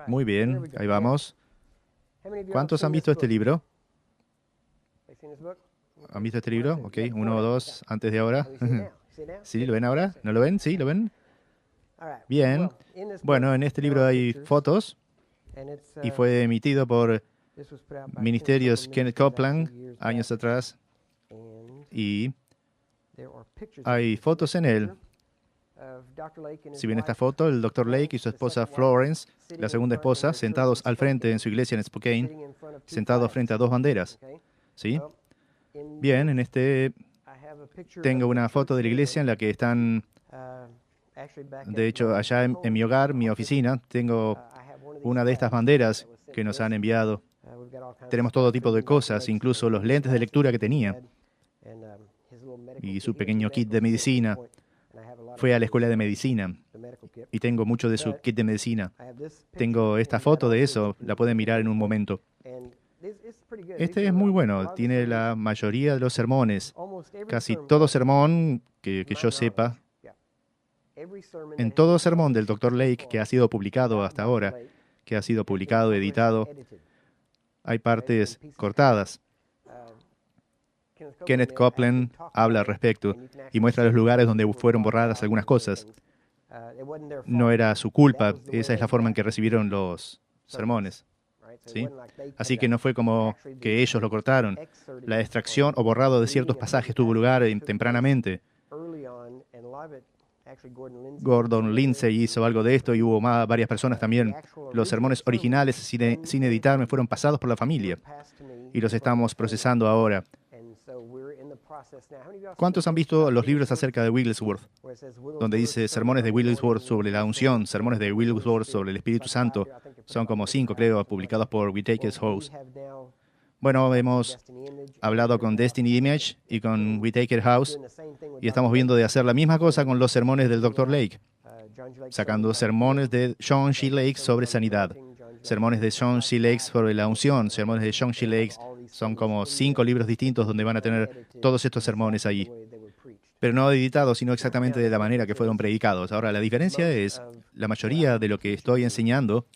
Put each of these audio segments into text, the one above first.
Muy bien, ahí vamos. ¿Cuántos han visto este libro? ¿Han visto este libro? Ok, uno o dos antes de ahora. ¿Sí? ¿Lo ven ahora? ¿No lo ven? ¿Sí? ¿Lo ven? Bien. Bueno, en este libro hay fotos y fue emitido por Ministerios Kenneth Copeland años atrás y hay fotos en él. Si ven esta foto, el Dr. Lake y su esposa Florence, la segunda esposa, sentados al frente en su iglesia en Spokane, sentados frente a dos banderas. ¿Sí? Bien, en este tengo una foto de la iglesia en la que están, de hecho, allá en mi hogar, mi oficina, tengo una de estas banderas que nos han enviado. Tenemos todo tipo de cosas, incluso los lentes de lectura que tenía y su pequeño kit de medicina. Fue a la escuela de medicina y tengo mucho de su kit de medicina. Tengo esta foto de eso, la pueden mirar en un momento. Este es muy bueno, tiene la mayoría de los sermones, casi todo sermón que yo sepa. En todo sermón del Dr. Lake que ha sido publicado hasta ahora, que ha sido publicado, editado, hay partes cortadas. Kenneth Copeland habla al respecto y muestra los lugares donde fueron borradas algunas cosas. No era su culpa, esa es la forma en que recibieron los sermones. ¿Sí? Así que no fue como que ellos lo cortaron. La extracción o borrado de ciertos pasajes tuvo lugar tempranamente. Gordon Lindsay hizo algo de esto y hubo varias personas también. Los sermones originales sin editar me fueron pasados por la familia y los estamos procesando ahora. ¿Cuántos han visto los libros acerca de Wigglesworth? Donde dice sermones de Wigglesworth sobre la unción, sermones de Wigglesworth sobre el Espíritu Santo. Son como 5, creo, publicados por Whitaker's House. Bueno, hemos hablado con Destiny Image y con Whitaker House y estamos viendo de hacer la misma cosa con los sermones del Dr. Lake, sacando sermones de John G. Lake sobre sanidad, sermones de John G. Lake sobre la unción, sermones de John G. Lake. Son como 5 libros distintos donde van a tener todos estos sermones allí, pero no editados, sino exactamente de la manera que fueron predicados. Ahora, la diferencia es, la mayoría de lo que estoy enseñando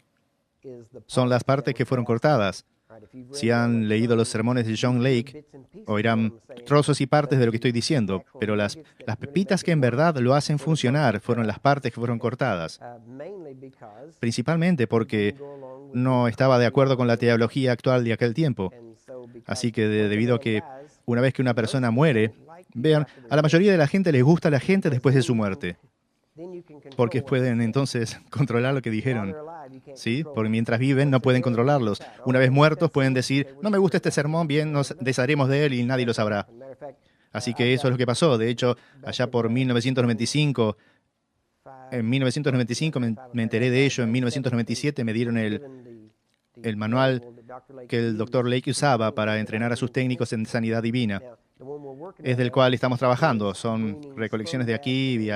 son las partes que fueron cortadas. Si han leído los sermones de John Lake, oirán trozos y partes de lo que estoy diciendo, pero las pepitas que en verdad lo hacen funcionar fueron las partes que fueron cortadas. Principalmente porque no estaba de acuerdo con la teología actual de aquel tiempo. Así que debido a que una vez que una persona muere, vean, a la mayoría de la gente les gusta la gente después de su muerte, porque pueden entonces controlar lo que dijeron. ¿Sí? Porque mientras viven no pueden controlarlos. Una vez muertos pueden decir, no me gusta este sermón, bien, nos desharemos de él y nadie lo sabrá. Así que eso es lo que pasó. De hecho, allá por 1995, en 1995 me enteré de ello, en 1997 me dieron el manual que el Dr. Lake usaba para entrenar a sus técnicos en sanidad divina. Es del cual estamos trabajando. Son recolecciones de aquí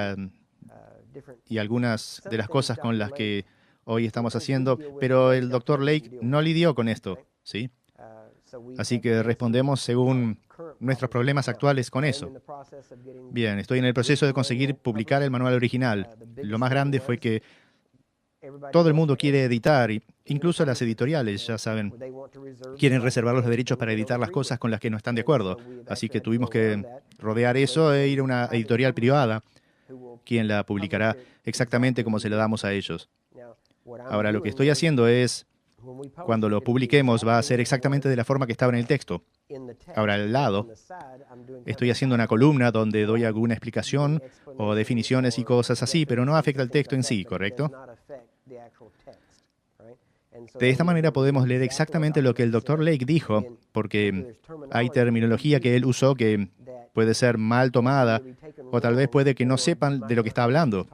y algunas de las cosas con las que hoy estamos haciendo, pero el Dr. Lake no lidió con esto, ¿sí? Así que respondemos según nuestros problemas actuales con eso. Bien, estoy en el proceso de conseguir publicar el manual original. Lo más grande fue que todo el mundo quiere editar, incluso las editoriales, ya saben, quieren reservar los derechos para editar las cosas con las que no están de acuerdo. Así que tuvimos que rodear eso e ir a una editorial privada, quien la publicará exactamente como se la damos a ellos. Ahora, lo que estoy haciendo es, cuando lo publiquemos, va a ser exactamente de la forma que estaba en el texto. Ahora, al lado, estoy haciendo una columna donde doy alguna explicación o definiciones y cosas así, pero no afecta al texto en sí, ¿correcto? De esta manera podemos leer exactamente lo que el Dr. Lake dijo, porque hay terminología que él usó que puede ser mal tomada o tal vez puede que no sepan de lo que está hablando.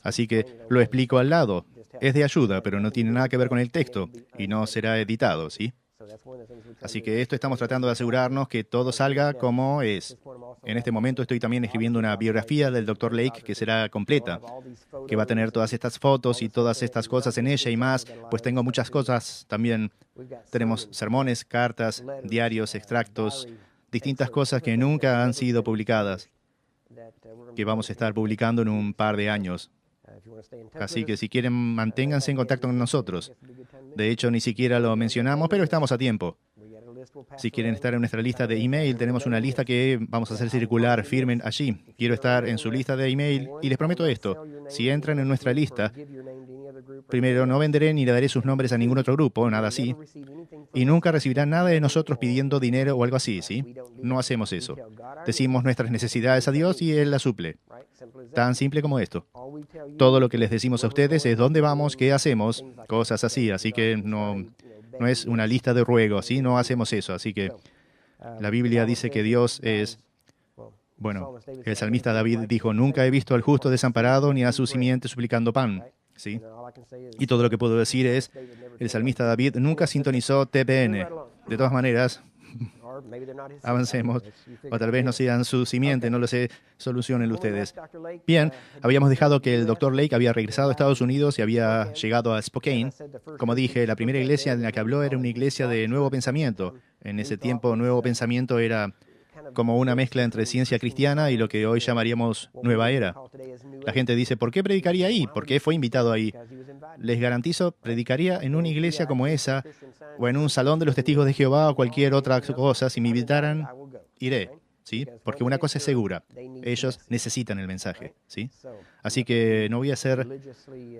Así que lo explico al lado. Es de ayuda, pero no tiene nada que ver con el texto y no será editado, ¿sí? Así que esto estamos tratando de asegurarnos que todo salga como es. En este momento estoy también escribiendo una biografía del Dr. Lake que será completa, que va a tener todas estas fotos y todas estas cosas en ella y más, pues tengo muchas cosas también. Tenemos sermones, cartas, diarios, extractos, distintas cosas que nunca han sido publicadas, que vamos a estar publicando en un par de años. Así que si quieren, manténganse en contacto con nosotros. De hecho, ni siquiera lo mencionamos, pero estamos a tiempo. Si quieren estar en nuestra lista de email, tenemos una lista que vamos a hacer circular, firmen allí. Quiero estar en su lista de email y les prometo esto. Si entran en nuestra lista, primero, no venderé ni le daré sus nombres a ningún otro grupo, nada así. Y nunca recibirán nada de nosotros pidiendo dinero o algo así, ¿sí? No hacemos eso. Decimos nuestras necesidades a Dios y Él las suple. Tan simple como esto. Todo lo que les decimos a ustedes es dónde vamos, qué hacemos, cosas así. Así que no es una lista de ruegos, ¿sí? No hacemos eso. Así que la Biblia dice que Dios es... Bueno, el salmista David dijo, nunca he visto al justo desamparado ni a su simiente suplicando pan, ¿sí? Y todo lo que puedo decir es, el salmista David nunca sintonizó TPN. De todas maneras, avancemos, o tal vez no sean su simiente, no lo sé, solucionen ustedes. Bien, habíamos dejado que el Dr. Lake había regresado a Estados Unidos y había llegado a Spokane. Como dije, la primera iglesia en la que habló era una iglesia de Nuevo Pensamiento. En ese tiempo, Nuevo Pensamiento era como una mezcla entre ciencia cristiana y lo que hoy llamaríamos Nueva Era. La gente dice, ¿por qué predicaría ahí? ¿Por qué fue invitado ahí? Les garantizo, predicaría en una iglesia como esa, o en un salón de los testigos de Jehová o cualquier otra cosa. Si me invitaran, iré, ¿sí? Porque una cosa es segura, ellos necesitan el mensaje, ¿sí? Así que no voy a ser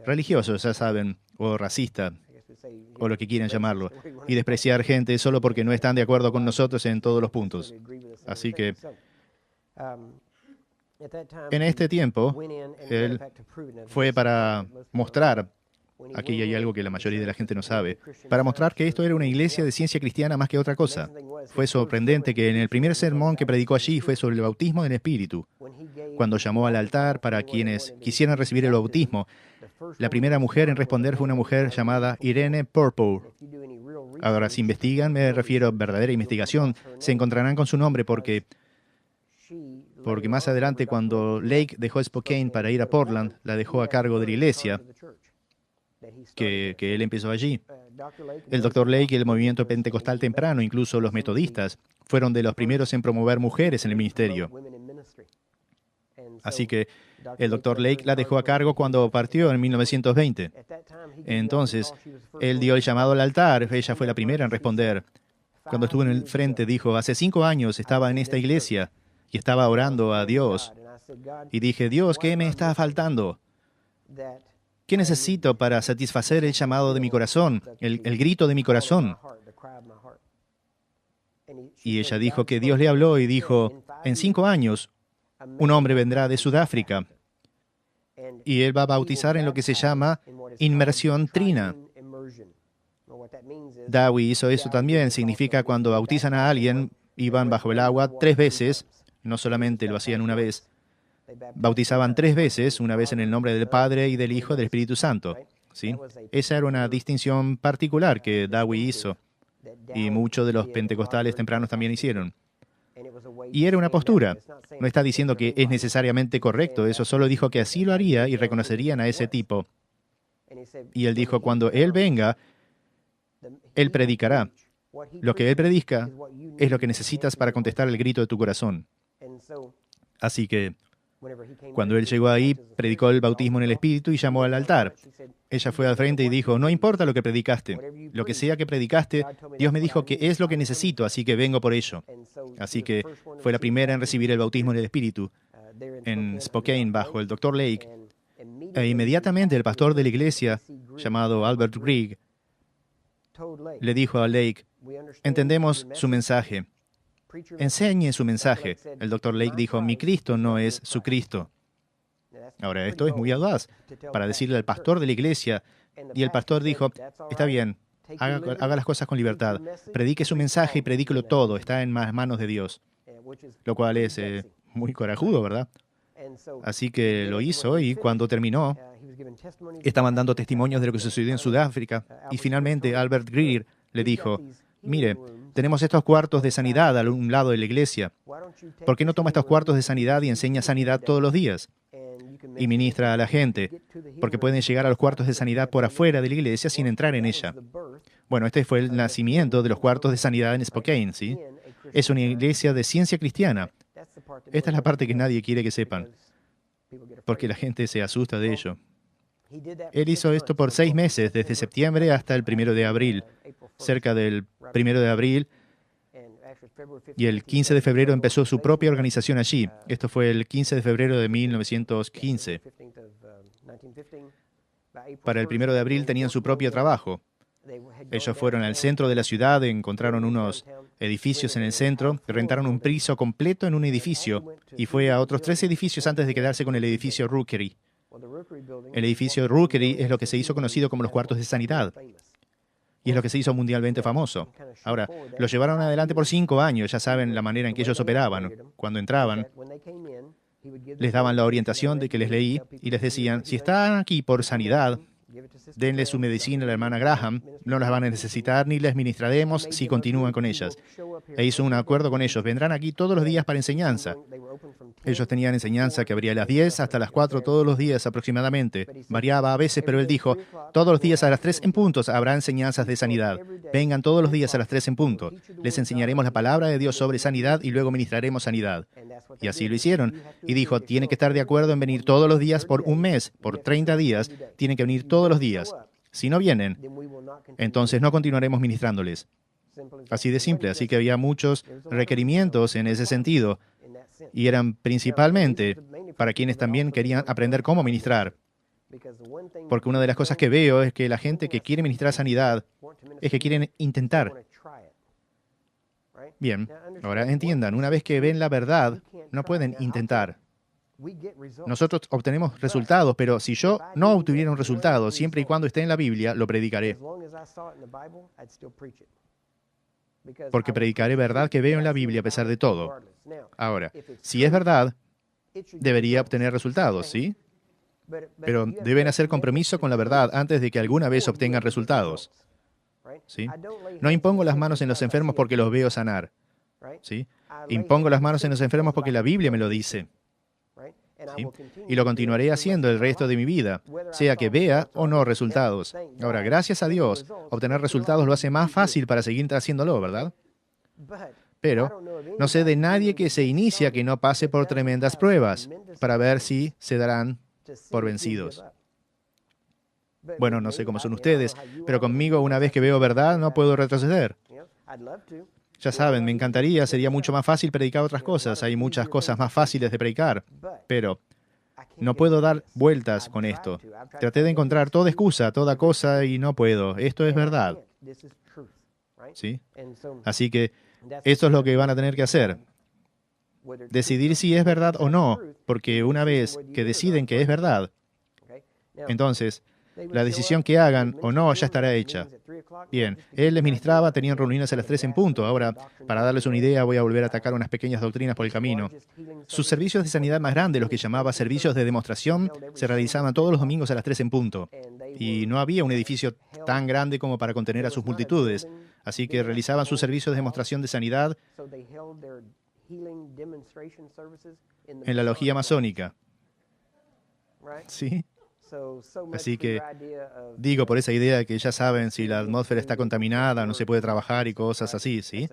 religioso, ya saben, o racista, o lo que quieran llamarlo, y despreciar gente solo porque no están de acuerdo con nosotros en todos los puntos. Así que, en este tiempo, él fue para mostrar, aquí hay algo que la mayoría de la gente no sabe, para mostrar que esto era una iglesia de ciencia cristiana más que otra cosa. Fue sorprendente que en el primer sermón que predicó allí fue sobre el bautismo en espíritu. Cuando llamó al altar para quienes quisieran recibir el bautismo, la primera mujer en responder fue una mujer llamada Irene Purple. Ahora, si investigan, me refiero a verdadera investigación, se encontrarán con su nombre porque más adelante, cuando Lake dejó Spokane para ir a Portland, la dejó a cargo de la iglesia que él empezó allí. El Dr. Lake y el movimiento pentecostal temprano, incluso los metodistas, fueron de los primeros en promover mujeres en el ministerio. Así que el Dr. Lake la dejó a cargo cuando partió en 1920. Entonces, él dio el llamado al altar. Ella fue la primera en responder. Cuando estuvo en el frente, dijo, hace 5 años estaba en esta iglesia y estaba orando a Dios. Y dije, Dios, ¿qué me está faltando? ¿Qué necesito para satisfacer el llamado de mi corazón, el grito de mi corazón? Y ella dijo que Dios le habló y dijo, en 5 años, un hombre vendrá de Sudáfrica y él va a bautizar en lo que se llama inmersión trina. Dowie hizo eso también. Significa cuando bautizan a alguien, iban bajo el agua 3 veces, no solamente lo hacían una vez, bautizaban 3 veces, una vez en el nombre del Padre y del Hijo y del Espíritu Santo. ¿Sí? Esa era una distinción particular que Dowie hizo y muchos de los pentecostales tempranos también hicieron. Y era una postura. No está diciendo que es necesariamente correcto eso, solo dijo que así lo haría y reconocerían a ese tipo. Y él dijo, cuando él venga, él predicará. Lo que él predica es lo que necesitas para contestar el grito de tu corazón. Así que, cuando él llegó ahí, predicó el bautismo en el Espíritu y llamó al altar. Ella fue al frente y dijo, no importa lo que predicaste, lo que sea que predicaste, Dios me dijo que es lo que necesito, así que vengo por ello. Así que fue la primera en recibir el bautismo en el Espíritu en Spokane bajo el Dr. Lake. E inmediatamente el pastor de la iglesia, llamado Albert Grieg, le dijo a Lake, entendemos su mensaje. Enseñe su mensaje. El Dr. Lake dijo, mi Cristo no es su Cristo. Ahora, esto es muy audaz para decirle al pastor de la iglesia. Y el pastor dijo, está bien, haga las cosas con libertad. Predique su mensaje y predíquelo todo. Está en las manos de Dios. Lo cual es muy corajudo, ¿verdad? Así que lo hizo y cuando terminó, estaban dando testimonios de lo que sucedió en Sudáfrica. Y finalmente Albert Grieg le dijo, mire, tenemos estos cuartos de sanidad a un lado de la iglesia. ¿Por qué no toma estos cuartos de sanidad y enseña sanidad todos los días? Y ministra a la gente, porque pueden llegar a los cuartos de sanidad por afuera de la iglesia sin entrar en ella. Bueno, este fue el nacimiento de los cuartos de sanidad en Spokane, ¿sí? Es una iglesia de ciencia cristiana. Esta es la parte que nadie quiere que sepan, porque la gente se asusta de ello. Él hizo esto por 6 meses, desde septiembre hasta el 1 de abril. Cerca del 1 de abril y el 15 de febrero empezó su propia organización allí. Esto fue el 15 de febrero de 1915. Para el 1 de abril tenían su propio trabajo. Ellos fueron al centro de la ciudad, encontraron unos edificios en el centro, rentaron un piso completo en un edificio y fue a otros 3 edificios antes de quedarse con el edificio Rookery. El edificio Rookery es lo que se hizo conocido como los cuartos de sanidad y es lo que se hizo mundialmente famoso. Ahora, lo llevaron adelante por 5 años, ya saben la manera en que ellos operaban. Cuando entraban, les daban la orientación de que les leí y les decían, si están aquí por sanidad, denle su medicina a la hermana Graham, no las van a necesitar ni les ministraremos si continúan con ellas. E hizo un acuerdo con ellos, vendrán aquí todos los días para enseñanza. Ellos tenían enseñanza que abría a las 10 hasta las 4 todos los días aproximadamente. Variaba a veces, pero él dijo, todos los días a las 3 en punto habrá enseñanzas de sanidad. Vengan todos los días a las 3 en punto. Les enseñaremos la palabra de Dios sobre sanidad y luego ministraremos sanidad. Y así lo hicieron. Y dijo, tienen que estar de acuerdo en venir todos los días por un mes, por 30 días, tienen que venir todos los días. Si no vienen, entonces no continuaremos ministrándoles. Así de simple. Así que había muchos requerimientos en ese sentido. Y eran principalmente para quienes también querían aprender cómo ministrar. Porque una de las cosas que veo es que la gente que quiere ministrar sanidad es que quieren intentar. Bien, ahora entiendan, una vez que ven la verdad, no pueden intentar. Nosotros obtenemos resultados, pero si yo no obtuviera un resultado, siempre y cuando esté en la Biblia, lo predicaré. Porque predicaré verdad que veo en la Biblia a pesar de todo. Ahora, si es verdad, debería obtener resultados, ¿sí? Pero deben hacer compromiso con la verdad antes de que alguna vez obtengan resultados, ¿sí? No impongo las manos en los enfermos porque los veo sanar, ¿sí? Impongo las manos en los enfermos porque la Biblia me lo dice, ¿sí? Y lo continuaré haciendo el resto de mi vida, sea que vea o no resultados. Ahora, gracias a Dios, obtener resultados lo hace más fácil para seguir haciéndolo, ¿verdad? Pero no sé de nadie que se inicia que no pase por tremendas pruebas para ver si se darán por vencidos. Bueno, no sé cómo son ustedes, pero conmigo una vez que veo verdad no puedo retroceder. Ya saben, me encantaría, sería mucho más fácil predicar otras cosas. Hay muchas cosas más fáciles de predicar, pero no puedo dar vueltas con esto. Traté de encontrar toda excusa, toda cosa y no puedo. Esto es verdad, ¿sí? Así que esto es lo que van a tener que hacer. Decidir si es verdad o no, porque una vez que deciden que es verdad, entonces la decisión que hagan o no ya estará hecha. Bien, él les ministraba, tenían reuniones a las 3 en punto. Ahora, para darles una idea, voy a volver a atacar unas pequeñas doctrinas por el camino. Sus servicios de sanidad más grandes, los que llamaba servicios de demostración, se realizaban todos los domingos a las 3 en punto. Y no había un edificio tan grande como para contener a sus multitudes. Así que realizaban sus servicios de demostración de sanidad en la logía masónica. ¿Sí? Así que digo por esa idea de que ya saben si la atmósfera está contaminada, no se puede trabajar y cosas así, ¿sí?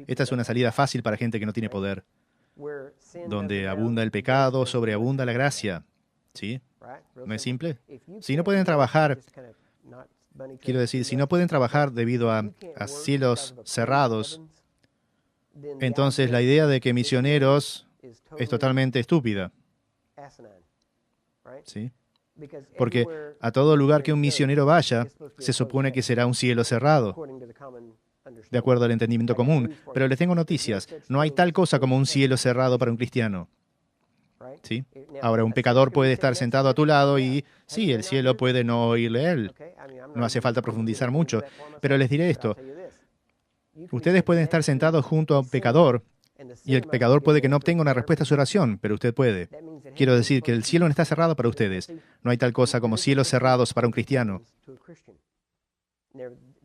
Esta es una salida fácil para gente que no tiene poder. Donde abunda el pecado, sobreabunda la gracia, ¿sí? ¿No es simple? Si no pueden trabajar, quiero decir, si no pueden trabajar debido a cielos cerrados, entonces la idea de que misioneros es totalmente estúpida, ¿sí? Porque a todo lugar que un misionero vaya, se supone que será un cielo cerrado, de acuerdo al entendimiento común. Pero les tengo noticias, no hay tal cosa como un cielo cerrado para un cristiano, ¿sí? Ahora, un pecador puede estar sentado a tu lado y, sí, el cielo puede no oírle a él. No hace falta profundizar mucho. Pero les diré esto, ustedes pueden estar sentados junto a un pecador y el pecador puede que no obtenga una respuesta a su oración, pero usted puede. Quiero decir que el cielo no está cerrado para ustedes. No hay tal cosa como cielos cerrados para un cristiano.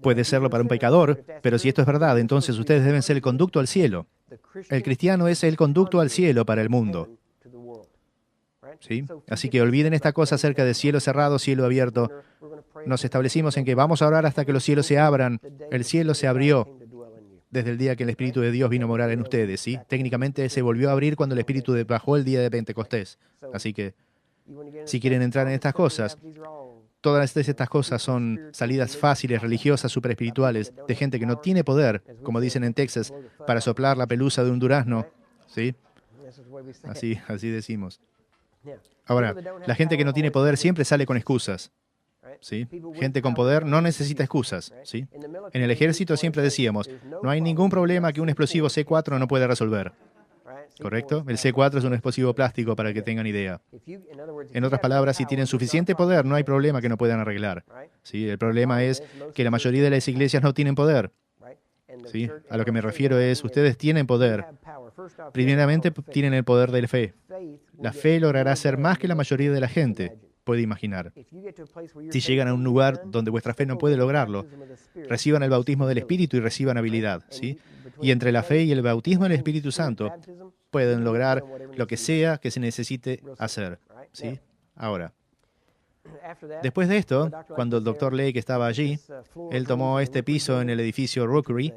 Puede serlo para un pecador, pero si esto es verdad, entonces ustedes deben ser el conducto al cielo. El cristiano es el conducto al cielo para el mundo, ¿sí? Así que olviden esta cosa acerca de cielo cerrado, cielo abierto. Nos establecimos en que vamos a orar hasta que los cielos se abran. El cielo se abrió desde el día que el Espíritu de Dios vino a morar en ustedes, ¿sí? Técnicamente se volvió a abrir cuando el Espíritu bajó el día de Pentecostés. Así que Si quieren entrar en estas cosas, todas estas cosas son salidas fáciles, religiosas, super espirituales, de gente que no tiene poder, como dicen en Texas, para soplar la pelusa de un durazno. ¿Sí? Así decimos. Ahora, la gente que no tiene poder siempre sale con excusas. ¿Sí? Gente con poder no necesita excusas. ¿Sí? En el ejército siempre decíamos, no hay ningún problema que un explosivo C4 no pueda resolver. ¿Correcto? El C4 es un explosivo plástico, para que tengan idea. En otras palabras, si tienen suficiente poder, no hay problema que no puedan arreglar. ¿Sí? El problema es que la mayoría de las iglesias no tienen poder. ¿Sí? A lo que me refiero es, ustedes tienen poder. Primeramente, tienen el poder de la fe. La fe logrará hacer más que la mayoría de la gente puede imaginar. Si llegan a un lugar donde vuestra fe no puede lograrlo, reciban el bautismo del Espíritu y reciban habilidad. ¿Sí? Y entre la fe y el bautismo del Espíritu Santo, pueden lograr lo que sea que se necesite hacer. ¿Sí? Ahora, después de esto, cuando el Dr. Lake estaba allí, él tomó este piso en el edificio Rookery,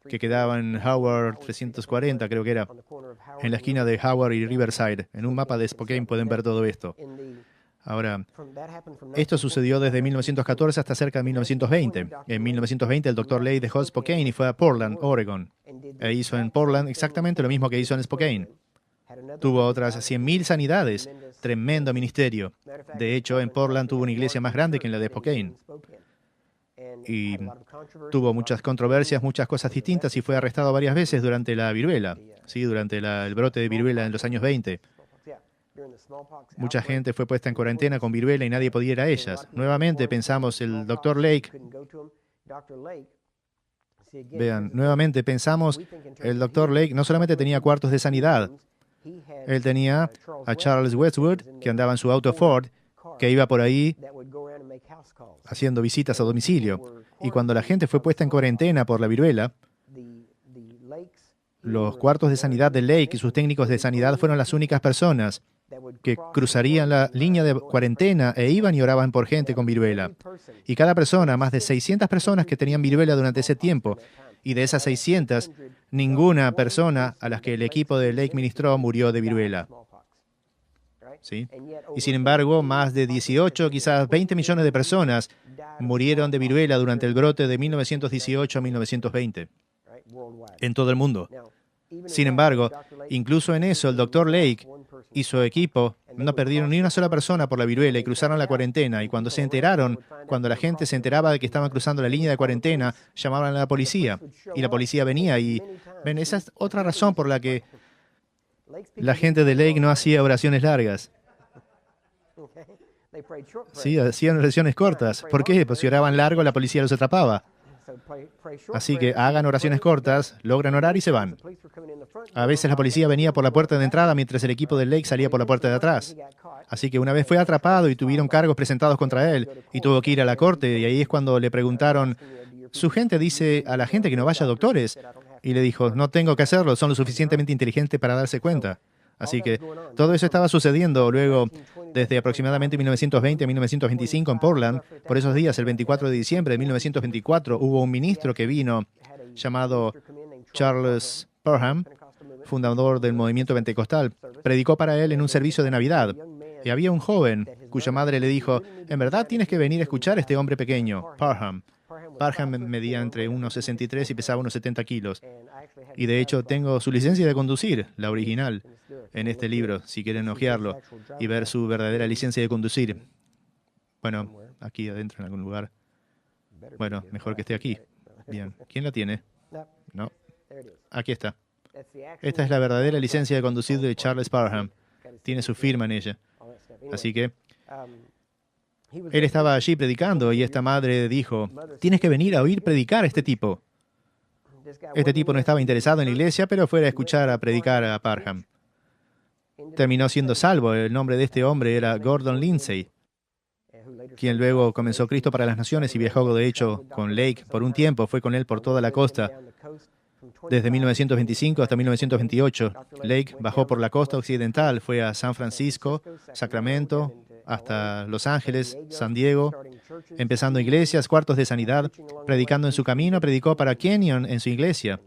que quedaba en Howard 340, creo que era, en la esquina de Howard y Riverside. En un mapa de Spokane pueden ver todo esto. Ahora, esto sucedió desde 1914 hasta cerca de 1920. En 1920 el Dr. Lake dejó Spokane y fue a Portland, Oregon. E hizo en Portland exactamente lo mismo que hizo en Spokane. Tuvo otras 100.000 sanidades. Tremendo ministerio. De hecho, en Portland tuvo una iglesia más grande que en la de Spokane. Y tuvo muchas controversias, muchas cosas distintas y fue arrestado varias veces durante la viruela, ¿sí? Durante el brote de viruela en los años 20. Mucha gente fue puesta en cuarentena con viruela y nadie podía ir a ellas. Nuevamente pensamos el Dr. Lake. Vean, nuevamente pensamos el Dr. Lake no solamente tenía cuartos de sanidad. Él tenía a Charles Westwood, que andaba en su auto Ford, que iba por ahí haciendo visitas a domicilio. Y cuando la gente fue puesta en cuarentena por la viruela, los cuartos de sanidad de Lake y sus técnicos de sanidad fueron las únicas personas que cruzarían la línea de cuarentena e iban y oraban por gente con viruela. Y cada persona, más de 600 personas que tenían viruela durante ese tiempo, y de esas 600, ninguna persona a las que el equipo de Lake ministró murió de viruela. ¿Sí? Y sin embargo, más de 18, quizás 20 millones de personas murieron de viruela durante el brote de 1918 a 1920 en todo el mundo. Sin embargo, incluso en eso, el Dr. Lake y su equipo no perdieron ni una sola persona por la viruela y cruzaron la cuarentena. Y cuando se enteraron, cuando la gente se enteraba de que estaban cruzando la línea de cuarentena, llamaban a la policía. Y la policía venía y... Ven, esa es otra razón por la que la gente de Lake no hacía oraciones largas. Sí, hacían oraciones cortas. ¿Por qué? Pues si oraban largo, la policía los atrapaba. Así que hagan oraciones cortas, logran orar y se van. A veces la policía venía por la puerta de entrada mientras el equipo del Lake salía por la puerta de atrás. Así que una vez fue atrapado y tuvieron cargos presentados contra él y tuvo que ir a la corte y ahí es cuando le preguntaron, su gente dice a la gente que no vaya a doctores. Y le dijo, no tengo que hacerlo, son lo suficientemente inteligentes para darse cuenta. Así que todo eso estaba sucediendo luego, desde aproximadamente 1920 a 1925 en Portland. Por esos días, el 24 de diciembre de 1924, hubo un ministro que vino llamado Charles Parham, fundador del movimiento pentecostal. Predicó para él en un servicio de Navidad. Y había un joven cuya madre le dijo, en verdad tienes que venir a escuchar a este hombre pequeño, Parham. Parham medía entre unos 63 y pesaba unos 70 kilos. Y de hecho tengo su licencia de conducir, la original, en este libro, si quieren hojearlo y ver su verdadera licencia de conducir. Bueno, aquí adentro en algún lugar. Bueno, mejor que esté aquí. Bien. ¿Quién la tiene? No. Aquí está. Esta es la verdadera licencia de conducir de Charles Parham. Tiene su firma en ella. Así que él estaba allí predicando y esta madre dijo, tienes que venir a oír predicar a este tipo. Este tipo no estaba interesado en la iglesia, pero fue a escuchar a predicar a Parham. Terminó siendo salvo. El nombre de este hombre era Gordon Lindsay, quien luego comenzó Cristo para las Naciones y viajó, de hecho, con Lake por un tiempo. Fue con él por toda la costa. Desde 1925 hasta 1928, Lake bajó por la costa occidental, fue a San Francisco, Sacramento, hasta Los Ángeles, San Diego, empezando iglesias, cuartos de sanidad, predicando en su camino, predicó para Kenyon en su iglesia.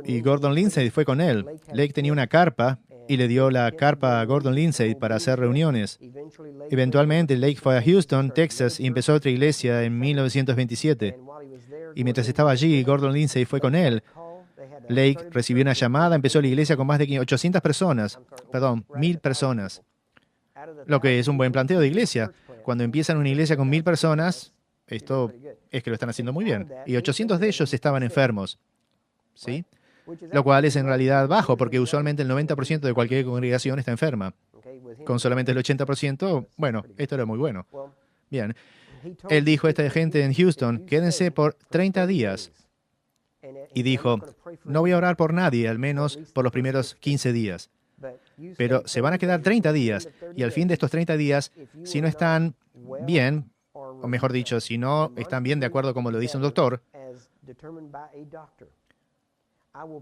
Y Gordon Lindsay fue con él. Lake tenía una carpa y le dio la carpa a Gordon Lindsay para hacer reuniones. Eventualmente, Lake fue a Houston, Texas, y empezó otra iglesia en 1927. Y mientras estaba allí, Gordon Lindsay fue con él. Lake recibió una llamada, empezó la iglesia con más de 800 personas, perdón, 1000 personas, lo que es un buen planteo de iglesia. Cuando empiezan una iglesia con 1000 personas, esto es que lo están haciendo muy bien. Y 800 de ellos estaban enfermos, ¿sí? Lo cual es en realidad bajo, porque usualmente el 90% de cualquier congregación está enferma. Con solamente el 80%, bueno, esto era muy bueno. Bien, él dijo a esta gente en Houston, quédense por 30 días. Y dijo, no voy a orar por nadie, al menos por los primeros 15 días. Pero se van a quedar 30 días, y al fin de estos 30 días, si no están bien, o mejor dicho, si no están bien de acuerdo como lo dice un doctor,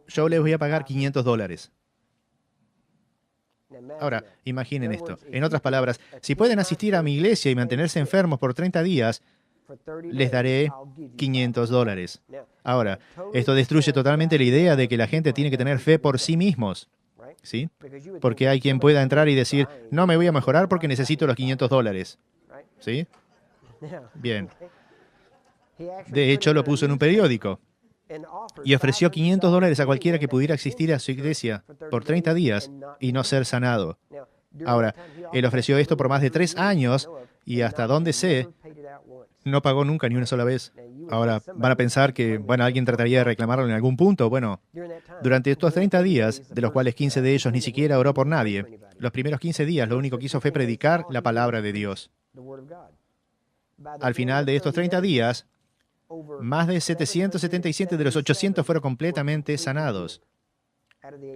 yo les voy a pagar $500. Ahora, imaginen esto. En otras palabras, si pueden asistir a mi iglesia y mantenerse enfermos por 30 días, les daré $500. Ahora, esto destruye totalmente la idea de que la gente tiene que tener fe por sí mismos, ¿sí? Porque hay quien pueda entrar y decir, no me voy a mejorar porque necesito los $500, ¿sí? Bien. De hecho, lo puso en un periódico y ofreció $500 a cualquiera que pudiera asistir a su iglesia por 30 días y no ser sanado. Ahora, él ofreció esto por más de 3 años y hasta donde sé, no pagó nunca ni una sola vez. Ahora, van a pensar que, bueno, alguien trataría de reclamarlo en algún punto. Bueno, durante estos 30 días, de los cuales 15 de ellos ni siquiera oró por nadie, los primeros 15 días lo único que hizo fue predicar la palabra de Dios. Al final de estos 30 días, más de 777 de los 800 fueron completamente sanados.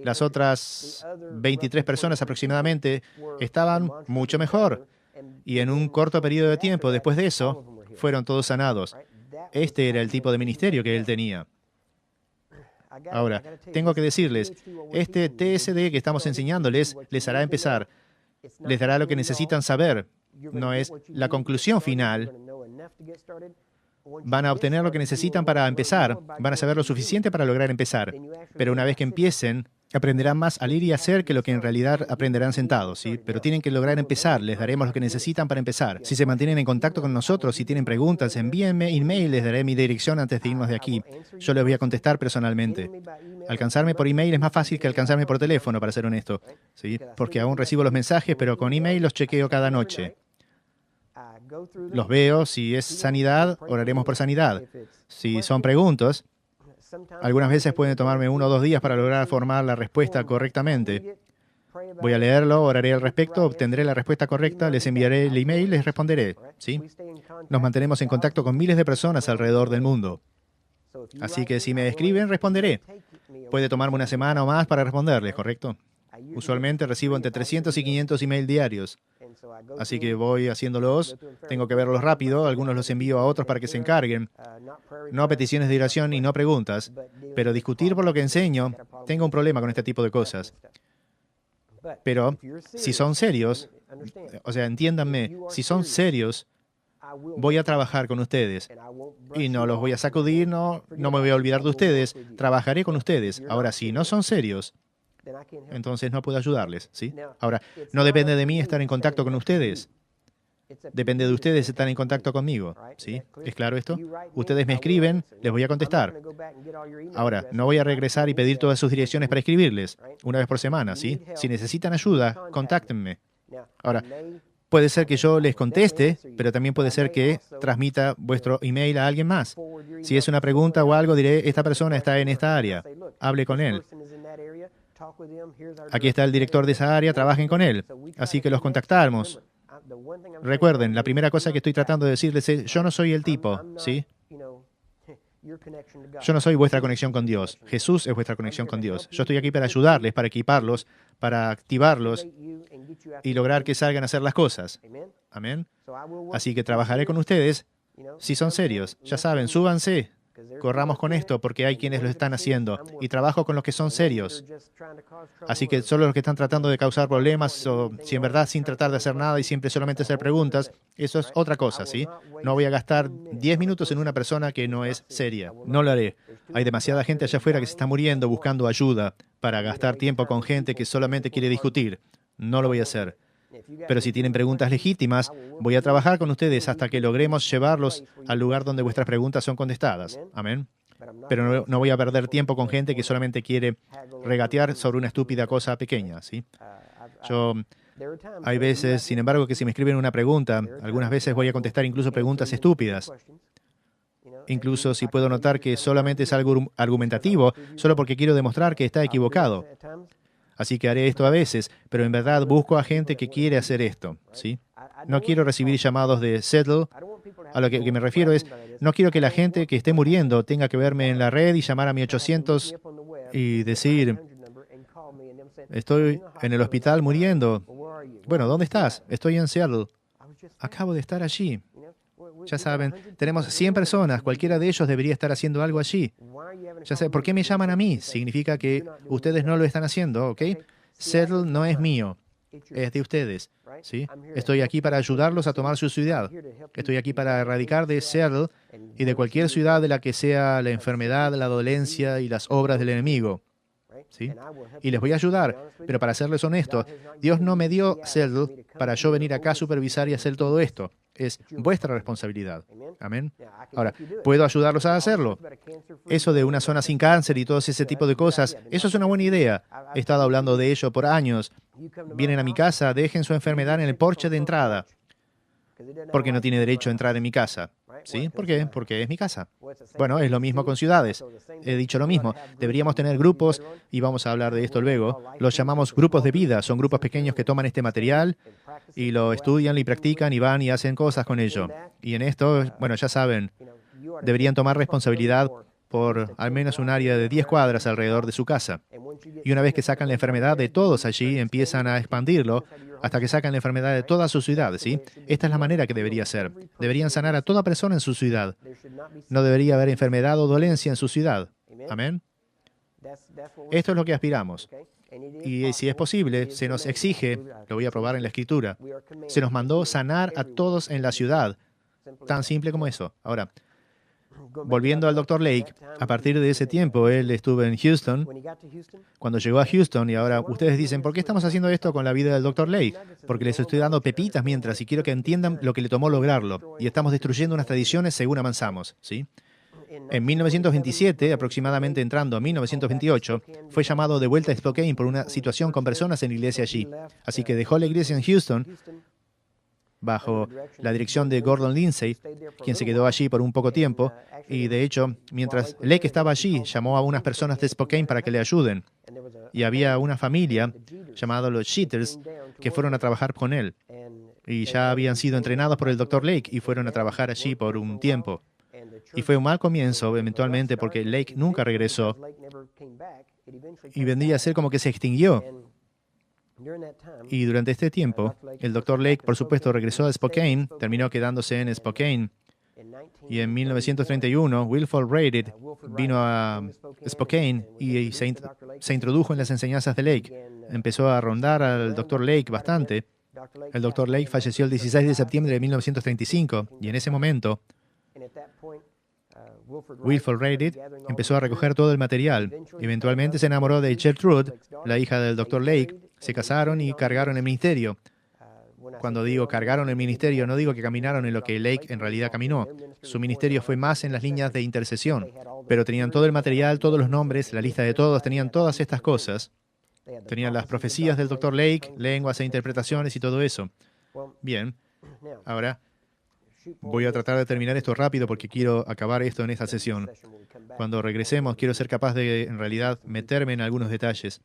Las otras 23 personas aproximadamente estaban mucho mejor. Y en un corto periodo de tiempo después de eso, fueron todos sanados. Este era el tipo de ministerio que él tenía. Ahora, tengo que decirles, este TSD que estamos enseñándoles les hará empezar, les dará lo que necesitan saber. No es la conclusión final. Van a obtener lo que necesitan para empezar, van a saber lo suficiente para lograr empezar. Pero una vez que empiecen, aprenderán más al ir y hacer que lo que en realidad aprenderán sentados, ¿sí? Pero tienen que lograr empezar, les daremos lo que necesitan para empezar. Si se mantienen en contacto con nosotros, si tienen preguntas, envíenme email, les daré mi dirección antes de irnos de aquí. Yo les voy a contestar personalmente. Alcanzarme por email es más fácil que alcanzarme por teléfono, para ser honesto, ¿sí? Porque aún recibo los mensajes, pero con email los chequeo cada noche. Los veo, si es sanidad, oraremos por sanidad. Si son preguntas, algunas veces pueden tomarme 1 o 2 días para lograr formar la respuesta correctamente. Voy a leerlo, oraré al respecto, obtendré la respuesta correcta, les enviaré el email, les responderé, ¿sí? Nos mantenemos en contacto con miles de personas alrededor del mundo. Así que si me escriben, responderé. Puede tomarme una semana o más para responderles, ¿correcto? Usualmente recibo entre 300 y 500 emails diarios. Así que voy haciéndolos, tengo que verlos rápido, algunos los envío a otros para que se encarguen. No peticiones de oración y no preguntas, pero discutir por lo que enseño, tengo un problema con este tipo de cosas. Pero si son serios, o sea, entiéndanme, si son serios, voy a trabajar con ustedes. Y no los voy a sacudir, no me voy a olvidar de ustedes, trabajaré con ustedes. Ahora, si no son serios, entonces no puedo ayudarles, ¿sí? Ahora, no depende de mí estar en contacto con ustedes. Depende de ustedes estar en contacto conmigo, ¿sí? ¿Es claro esto? Ustedes me escriben, les voy a contestar. Ahora, no voy a regresar y pedir todas sus direcciones para escribirles, una vez por semana, ¿sí? Si necesitan ayuda, contáctenme. Ahora, puede ser que yo les conteste, pero también puede ser que transmita vuestro email a alguien más. Si es una pregunta o algo, diré, esta persona está en esta área, hable con él. Aquí está el director de esa área, trabajen con él. Así que los contactamos. Recuerden, la primera cosa que estoy tratando de decirles es, yo no soy el tipo, ¿sí? Yo no soy vuestra conexión con Dios. Jesús es vuestra conexión con Dios. Yo estoy aquí para ayudarles, para equiparlos, para activarlos y lograr que salgan a hacer las cosas. Amén. Así que trabajaré con ustedes si son serios. Ya saben, súbanse. corramos con esto porque hay quienes lo están haciendo y trabajo con los que son serios. Así que solo los que están tratando de causar problemas o si en verdad sin tratar de hacer nada y siempre solamente hacer preguntas, eso es otra cosa, ¿sí? No voy a gastar 10 minutos en una persona que no es seria. No lo haré. Hay demasiada gente allá afuera que se está muriendo buscando ayuda para gastar tiempo con gente que solamente quiere discutir. No lo voy a hacer. Pero si tienen preguntas legítimas, voy a trabajar con ustedes hasta que logremos llevarlos al lugar donde vuestras preguntas son contestadas. Amén. Pero no voy a perder tiempo con gente que solamente quiere regatear sobre una estúpida cosa pequeña, ¿sí? Hay veces, sin embargo, que si me escriben una pregunta, algunas veces voy a contestar incluso preguntas estúpidas. Incluso si puedo notar que solamente es algo argumentativo, solo porque quiero demostrar que está equivocado. Así que haré esto a veces, pero en verdad busco a gente que quiere hacer esto, ¿sí? No quiero recibir llamados de settle. A lo que me refiero es, no quiero que la gente que esté muriendo tenga que verme en la red y llamar a mi 800 y decir, estoy en el hospital muriendo. Bueno, ¿dónde estás? Estoy en Seattle. Acabo de estar allí. Ya saben, tenemos 100 personas, cualquiera de ellos debería estar haciendo algo allí. Ya sé, ¿por qué me llaman a mí? Significa que ustedes no lo están haciendo, ¿ok? Seattle no es mío, es de ustedes, ¿sí? Estoy aquí para ayudarlos a tomar su ciudad. Estoy aquí para erradicar de Seattle y de cualquier ciudad de la que sea la enfermedad, la dolencia y las obras del enemigo, ¿sí? Y les voy a ayudar, pero para serles honestos, Dios no me dio Seattle para yo venir acá a supervisar y hacer todo esto. Es vuestra responsabilidad. Amén. Ahora, ¿puedo ayudarlos a hacerlo? Eso de una zona sin cáncer y todo ese tipo de cosas, eso es una buena idea. He estado hablando de ello por años. Vienen a mi casa, dejen su enfermedad en el porche de entrada. Porque no tiene derecho a entrar en mi casa. ¿Sí? ¿Por qué? Porque es mi casa. Bueno, es lo mismo con ciudades. He dicho lo mismo. Deberíamos tener grupos, y vamos a hablar de esto luego. Los llamamos grupos de vida. Son grupos pequeños que toman este material y lo estudian y practican y van y hacen cosas con ello. Y en esto, bueno, ya saben, deberían tomar responsabilidad por al menos un área de 10 cuadras alrededor de su casa. Y una vez que sacan la enfermedad de todos allí, empiezan a expandirlo hasta que sacan la enfermedad de toda su ciudad, ¿sí? Esta es la manera que debería ser. Deberían sanar a toda persona en su ciudad. No debería haber enfermedad o dolencia en su ciudad. Amén. Esto es lo que aspiramos. Y si es posible, se nos exige, lo voy a probar en la Escritura, se nos mandó sanar a todos en la ciudad. Tan simple como eso. Ahora, volviendo al Dr. Lake, a partir de ese tiempo, él estuvo en Houston. Cuando llegó a Houston, y ahora ustedes dicen, ¿por qué estamos haciendo esto con la vida del Dr. Lake? Porque les estoy dando pepitas mientras y quiero que entiendan lo que le tomó lograrlo. Y estamos destruyendo unas tradiciones según avanzamos, ¿sí? En 1927, aproximadamente entrando a 1928, fue llamado de vuelta a Spokane por una situación con personas en la iglesia allí. Así que dejó la iglesia en Houston bajo la dirección de Gordon Lindsay, quien se quedó allí por un poco tiempo, y de hecho, mientras Lake estaba allí, llamó a unas personas de Spokane para que le ayuden. Y había una familia llamada los Cheaters que fueron a trabajar con él. Y ya habían sido entrenados por el Dr. Lake y fueron a trabajar allí por un tiempo. Y fue un mal comienzo, eventualmente, porque Lake nunca regresó y vendría a ser como que se extinguió. Y durante este tiempo, el Dr. Lake, por supuesto, regresó a Spokane, terminó quedándose en Spokane. Y en 1931, Wilford Reid vino a Spokane y se introdujo en las enseñanzas de Lake. Empezó a rondar al Dr. Lake bastante. El Dr. Lake falleció el 16 de septiembre de 1935 y en ese momento, Wilford Reid empezó a recoger todo el material. Eventualmente se enamoró de Gertrude, la hija del Dr. Lake. Se casaron y cargaron el ministerio. Cuando digo cargaron el ministerio, no digo que caminaron en lo que Lake en realidad caminó. Su ministerio fue más en las líneas de intercesión. Pero tenían todo el material, todos los nombres, la lista de todos, tenían todas estas cosas. Tenían las profecías del Dr. Lake, lenguas e interpretaciones y todo eso. Bien, ahora voy a tratar de terminar esto rápido porque quiero acabar esto en esta sesión. Cuando regresemos, quiero ser capaz de, en realidad, meterme en algunos detalles.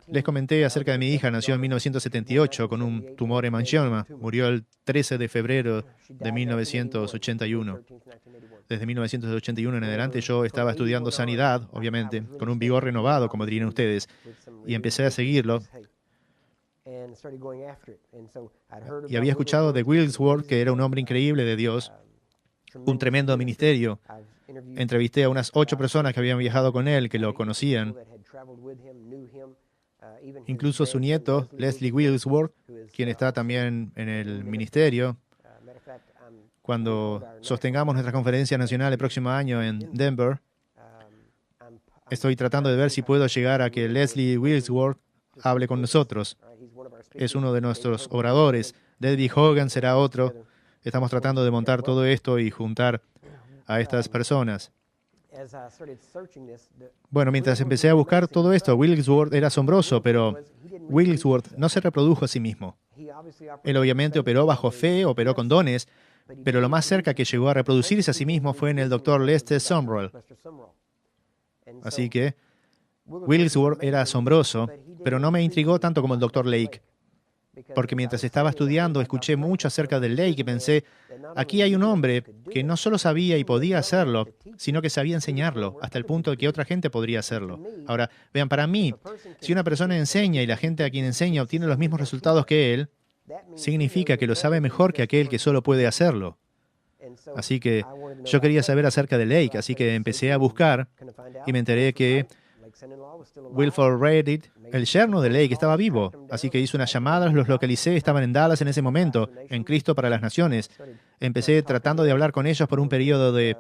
Les comenté acerca de mi hija, nació en 1978 con un tumor hemangioma. Murió el 13 de febrero de 1981. Desde 1981 en adelante yo estaba estudiando sanidad, obviamente, con un vigor renovado, como dirían ustedes, y empecé a seguirlo. Y había escuchado de Wigglesworth, que era un hombre increíble de Dios, un tremendo ministerio. Entrevisté a unas 8 personas que habían viajado con él, que lo conocían. Incluso su nieto, Leslie Wigglesworth, quien está también en el ministerio. Cuando sostengamos nuestra conferencia nacional el próximo año en Denver, estoy tratando de ver si puedo llegar a que Leslie Wigglesworth hable con nosotros. Es uno de nuestros oradores. David Hogan será otro. Estamos tratando de montar todo esto y juntar a estas personas. Bueno, mientras empecé a buscar todo esto, Wigglesworth era asombroso, pero Wigglesworth no se reprodujo a sí mismo. Él obviamente operó bajo fe, operó con dones, pero lo más cerca que llegó a reproducirse a sí mismo fue en el Dr. Lester Sumrall. Así que Wigglesworth era asombroso, pero no me intrigó tanto como el Dr. Lake. Porque mientras estaba estudiando, escuché mucho acerca del Lake y pensé, aquí hay un hombre que no solo sabía y podía hacerlo, sino que sabía enseñarlo, hasta el punto de que otra gente podría hacerlo. Ahora, vean, para mí, si una persona enseña y la gente a quien enseña obtiene los mismos resultados que él, significa que lo sabe mejor que aquel que solo puede hacerlo. Así que yo quería saber acerca del Lake, así que empecé a buscar y me enteré que Wilford Reddit, el yerno de Lake, estaba vivo. Así que hice unas llamadas, los localicé, estaban en Dallas en ese momento, en Cristo para las Naciones. Empecé tratando de hablar con ellos por un periodo de,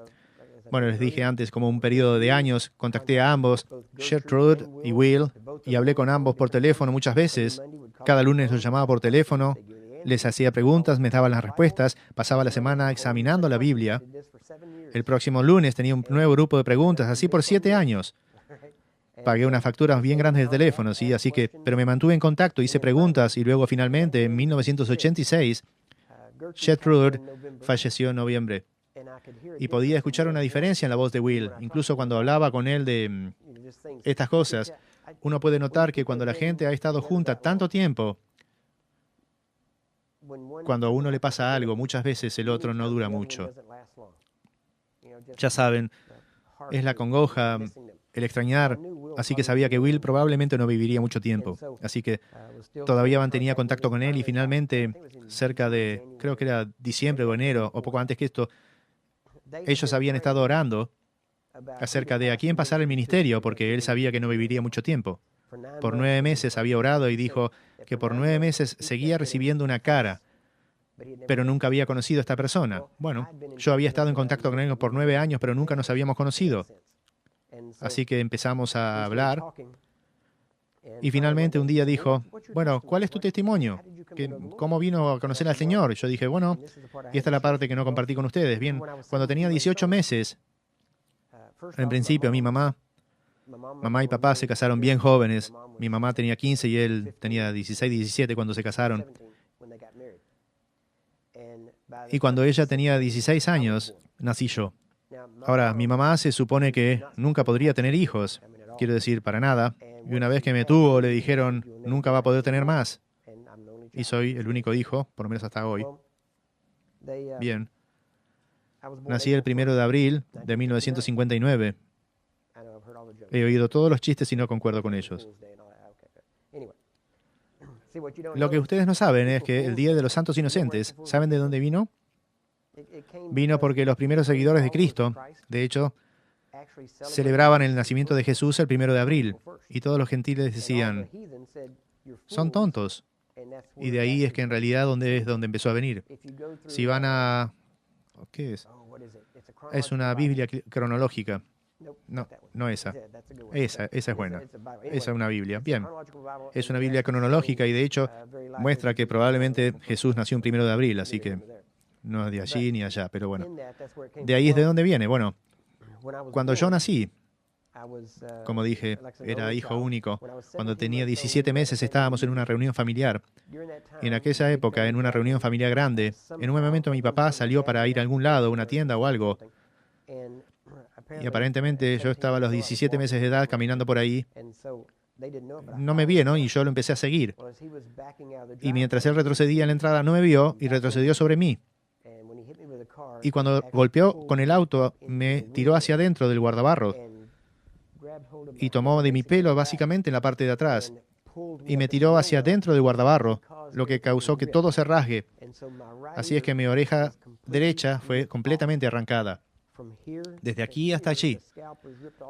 bueno, les dije antes, como un periodo de años. Contacté a ambos, Gertrude y Will, y hablé con ambos por teléfono muchas veces. Cada lunes los llamaba por teléfono, les hacía preguntas, me daban las respuestas, pasaba la semana examinando la Biblia. El próximo lunes tenía un nuevo grupo de preguntas, así por 7 años. Pagué unas facturas bien grandes de teléfono, ¿sí? Así que, pero me mantuve en contacto, hice preguntas y luego finalmente, en 1986, Gertrude falleció en noviembre. Y podía escuchar una diferencia en la voz de Will. Incluso cuando hablaba con él de estas cosas, uno puede notar que cuando la gente ha estado junta tanto tiempo, cuando a uno le pasa algo, muchas veces el otro no dura mucho. Ya saben, es la congoja, el extrañar, así que sabía que Will probablemente no viviría mucho tiempo. Así que todavía mantenía contacto con él y finalmente, cerca de, creo que era diciembre o enero, o poco antes que esto, ellos habían estado orando acerca de a quién pasar el ministerio, porque él sabía que no viviría mucho tiempo. Por 9 meses había orado y dijo que por 9 meses seguía recibiendo una cara, pero nunca había conocido a esta persona. Bueno, yo había estado en contacto con él por 9 años, pero nunca nos habíamos conocido. Así que empezamos a hablar y finalmente un día dijo, bueno, ¿cuál es tu testimonio? ¿Cómo vino a conocer al Señor? Yo dije, bueno, y esta es la parte que no compartí con ustedes. Bien, cuando tenía 18 meses, en principio mi mamá y papá se casaron bien jóvenes. Mi mamá tenía 15 y él tenía 16, 17 cuando se casaron. Y cuando ella tenía 16 años, nací yo. Ahora, mi mamá se supone que nunca podría tener hijos, quiero decir, para nada. Y una vez que me tuvo, le dijeron, nunca va a poder tener más. Y soy el único hijo, por lo menos hasta hoy. Bien. Nací el 1 de abril de 1959. He oído todos los chistes y no concuerdo con ellos. Lo que ustedes no saben es que el Día de los Santos Inocentes, ¿saben de dónde vino? Vino porque los primeros seguidores de Cristo, de hecho, celebraban el nacimiento de Jesús el 1 de abril, y todos los gentiles decían, son tontos. Y de ahí es que en realidad es donde empezó a venir. Si van a... ¿Qué es? Es una Biblia cronológica. No, no esa. Esa es buena. Esa es una Biblia. Bien. Es una Biblia cronológica y de hecho muestra que probablemente Jesús nació un 1 de abril, así que no es de allí ni allá, pero bueno. De ahí es de donde viene. Bueno, cuando yo nací, como dije, era hijo único. Cuando tenía 17 meses estábamos en una reunión familiar. Y en aquella época, en una reunión familiar grande, en un momento mi papá salió para ir a algún lado, a una tienda o algo. Y aparentemente yo estaba a los 17 meses de edad caminando por ahí. No me vio, ¿no? Y yo lo empecé a seguir. Y mientras él retrocedía en la entrada, no me vio y retrocedió sobre mí. Y cuando golpeó con el auto, me tiró hacia adentro del guardabarros y tomó de mi pelo básicamente en la parte de atrás y me tiró hacia adentro del guardabarros lo que causó que todo se rasgue. Así es que mi oreja derecha fue completamente arrancada. Desde aquí hasta allí.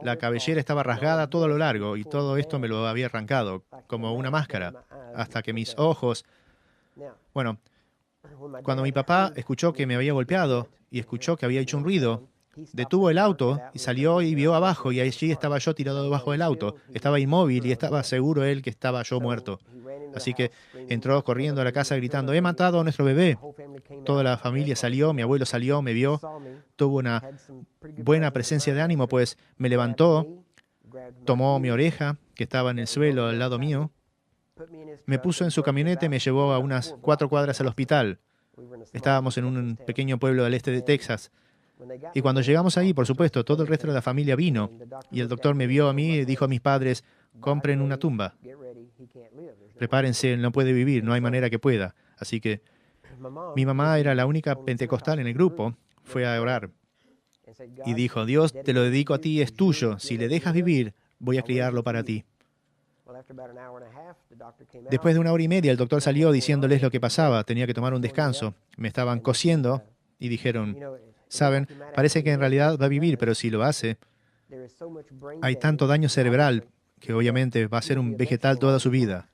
La cabellera estaba rasgada todo a lo largo y todo esto me lo había arrancado, como una máscara, hasta que mis ojos... Bueno, cuando mi papá escuchó que me había golpeado y escuchó que había hecho un ruido, detuvo el auto y salió y vio abajo y allí estaba yo tirado debajo del auto. Estaba inmóvil y estaba seguro él que estaba yo muerto. Así que entró corriendo a la casa gritando, «He matado a nuestro bebé». Toda la familia salió, mi abuelo salió, me vio, tuvo una buena presencia de ánimo, pues me levantó, tomó mi oreja, que estaba en el suelo al lado mío, me puso en su camioneta y me llevó a unas 4 cuadras al hospital. Estábamos en un pequeño pueblo del este de Texas. Y cuando llegamos ahí, por supuesto, todo el resto de la familia vino. Y el doctor me vio a mí y dijo a mis padres, «Compren una tumba. Prepárense, él no puede vivir, no hay manera que pueda». Así que mi mamá era la única pentecostal en el grupo, fue a orar y dijo, «Dios, te lo dedico a ti, es tuyo. Si le dejas vivir, voy a criarlo para ti». Después de 1 hora y media, el doctor salió diciéndoles lo que pasaba. Tenía que tomar un descanso. Me estaban cosiendo y dijeron, «Saben, parece que en realidad va a vivir, pero si lo hace, hay tanto daño cerebral que obviamente va a ser un vegetal toda su vida».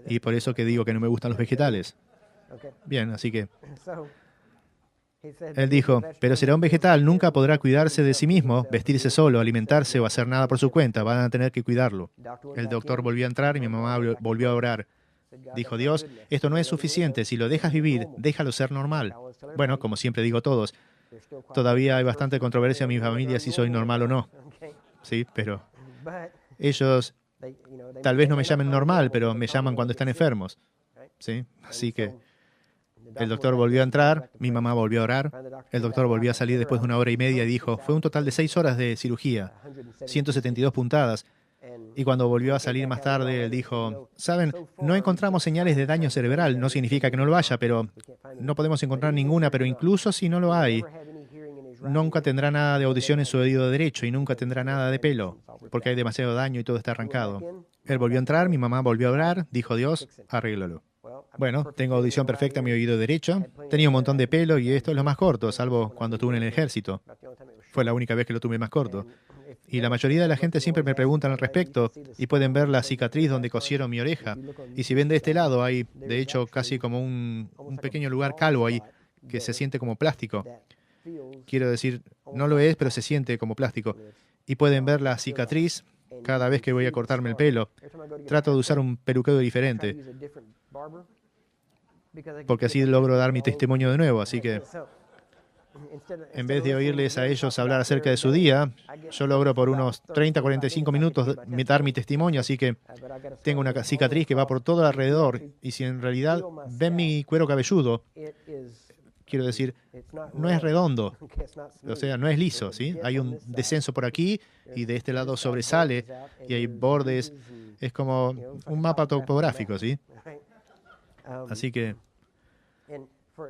Y por eso que digo que no me gustan los vegetales. Bien, así que él dijo, «Pero será un vegetal, nunca podrá cuidarse de sí mismo, vestirse solo, alimentarse o hacer nada por su cuenta, van a tener que cuidarlo». El doctor volvió a entrar y mi mamá volvió a orar. Dijo, «Dios, esto no es suficiente, si lo dejas vivir, déjalo ser normal». Bueno, como siempre digo a todos, todavía hay bastante controversia en mi familia si soy normal o no. Sí, pero ellos tal vez no me llamen normal, pero me llaman cuando están enfermos. ¿Sí? Así que el doctor volvió a entrar, mi mamá volvió a orar, el doctor volvió a salir después de 1 hora y media y dijo, fue un total de 6 horas de cirugía, 172 puntadas. Y cuando volvió a salir más tarde, él dijo, «Saben, no encontramos señales de daño cerebral, no significa que no lo haya, pero no podemos encontrar ninguna, pero incluso si no lo hay, nunca tendrá nada de audición en su oído derecho y nunca tendrá nada de pelo, porque hay demasiado daño y todo está arrancado». Él volvió a entrar, mi mamá volvió a orar, dijo, «Dios, arréglalo». Bueno, tengo audición perfecta en mi oído derecho, tenía un montón de pelo y esto es lo más corto, salvo cuando estuve en el ejército. Fue la única vez que lo tuve más corto. Y la mayoría de la gente siempre me preguntan al respecto y pueden ver la cicatriz donde cosieron mi oreja. Y si ven de este lado, hay de hecho casi como un pequeño lugar calvo ahí que se siente como plástico. Quiero decir, no lo es, pero se siente como plástico. Y pueden ver la cicatriz cada vez que voy a cortarme el pelo. Trato de usar un peluquero diferente, porque así logro dar mi testimonio de nuevo. Así que en vez de oírles a ellos hablar acerca de su día, yo logro por unos 30, 45 minutos dar mi testimonio, así que tengo una cicatriz que va por todo alrededor. Y si en realidad ven mi cuero cabelludo, quiero decir, no es redondo, o sea, no es liso, ¿sí? Hay un descenso por aquí y de este lado sobresale y hay bordes, es como un mapa topográfico, ¿sí? Así que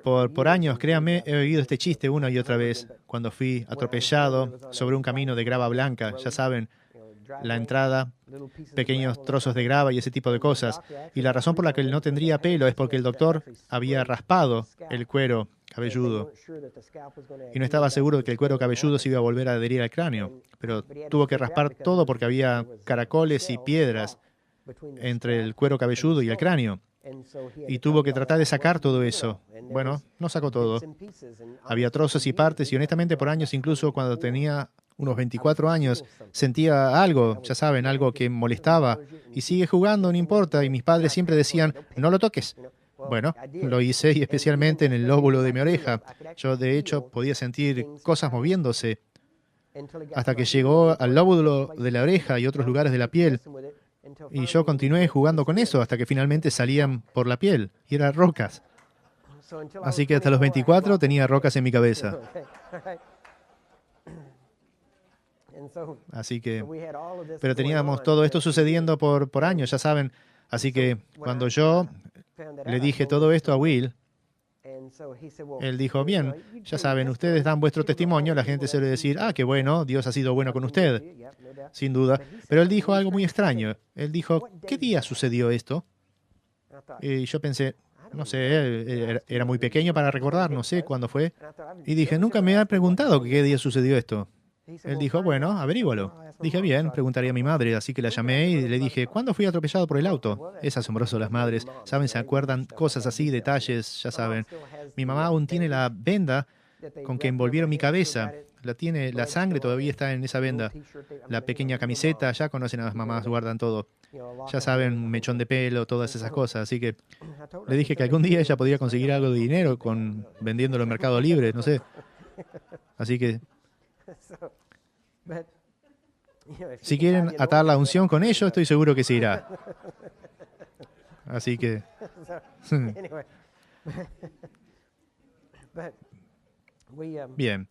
por años, créanme, he oído este chiste una y otra vez. Cuando fui atropellado sobre un camino de grava blanca, ya saben, la entrada, pequeños trozos de grava y ese tipo de cosas. Y la razón por la que él no tendría pelo es porque el doctor había raspado el cuero cabelludo y no estaba seguro de que el cuero cabelludo se iba a volver a adherir al cráneo. Pero tuvo que raspar todo porque había caracoles y piedras entre el cuero cabelludo y el cráneo. Y tuvo que tratar de sacar todo eso. Bueno, no sacó todo. Había trozos y partes y honestamente por años, incluso cuando tenía unos 24 años, sentía algo, ya saben, algo que molestaba. Y sigue jugando, no importa. Y mis padres siempre decían, no lo toques. Bueno, lo hice y especialmente en el lóbulo de mi oreja. Yo de hecho podía sentir cosas moviéndose hasta que llegó al lóbulo de la oreja y otros lugares de la piel. Y yo continué jugando con eso hasta que finalmente salían por la piel y eran rocas. Así que hasta los 24 tenía rocas en mi cabeza. Así que, pero teníamos todo esto sucediendo por años, ya saben. Así que cuando yo le dije todo esto a Will, él dijo, bien, ya saben, ustedes dan vuestro testimonio, la gente suele decir, qué bueno, Dios ha sido bueno con usted, sin duda. Pero él dijo algo muy extraño. Él dijo, ¿qué día sucedió esto? Y yo pensé, no sé, era muy pequeño para recordar, no sé cuándo fue. Y dije, nunca me ha preguntado qué día sucedió esto. Él dijo, bueno, averígualo. Dije, bien, preguntaría a mi madre, así que la llamé y le dije, ¿cuándo fui atropellado por el auto? Es asombroso las madres, ¿saben? Se acuerdan cosas así, detalles, ya saben. Mi mamá aún tiene la venda con que envolvieron mi cabeza. La tiene, la sangre todavía está en esa venda. La pequeña camiseta, ya conocen a las mamás, guardan todo. Ya saben, un mechón de pelo, todas esas cosas. Así que le dije que algún día ella podría conseguir algo de dinero vendiéndolo en Mercado Libre, no sé. Así que si quieren atar la unción con ello, estoy seguro que se irá. Así que bien,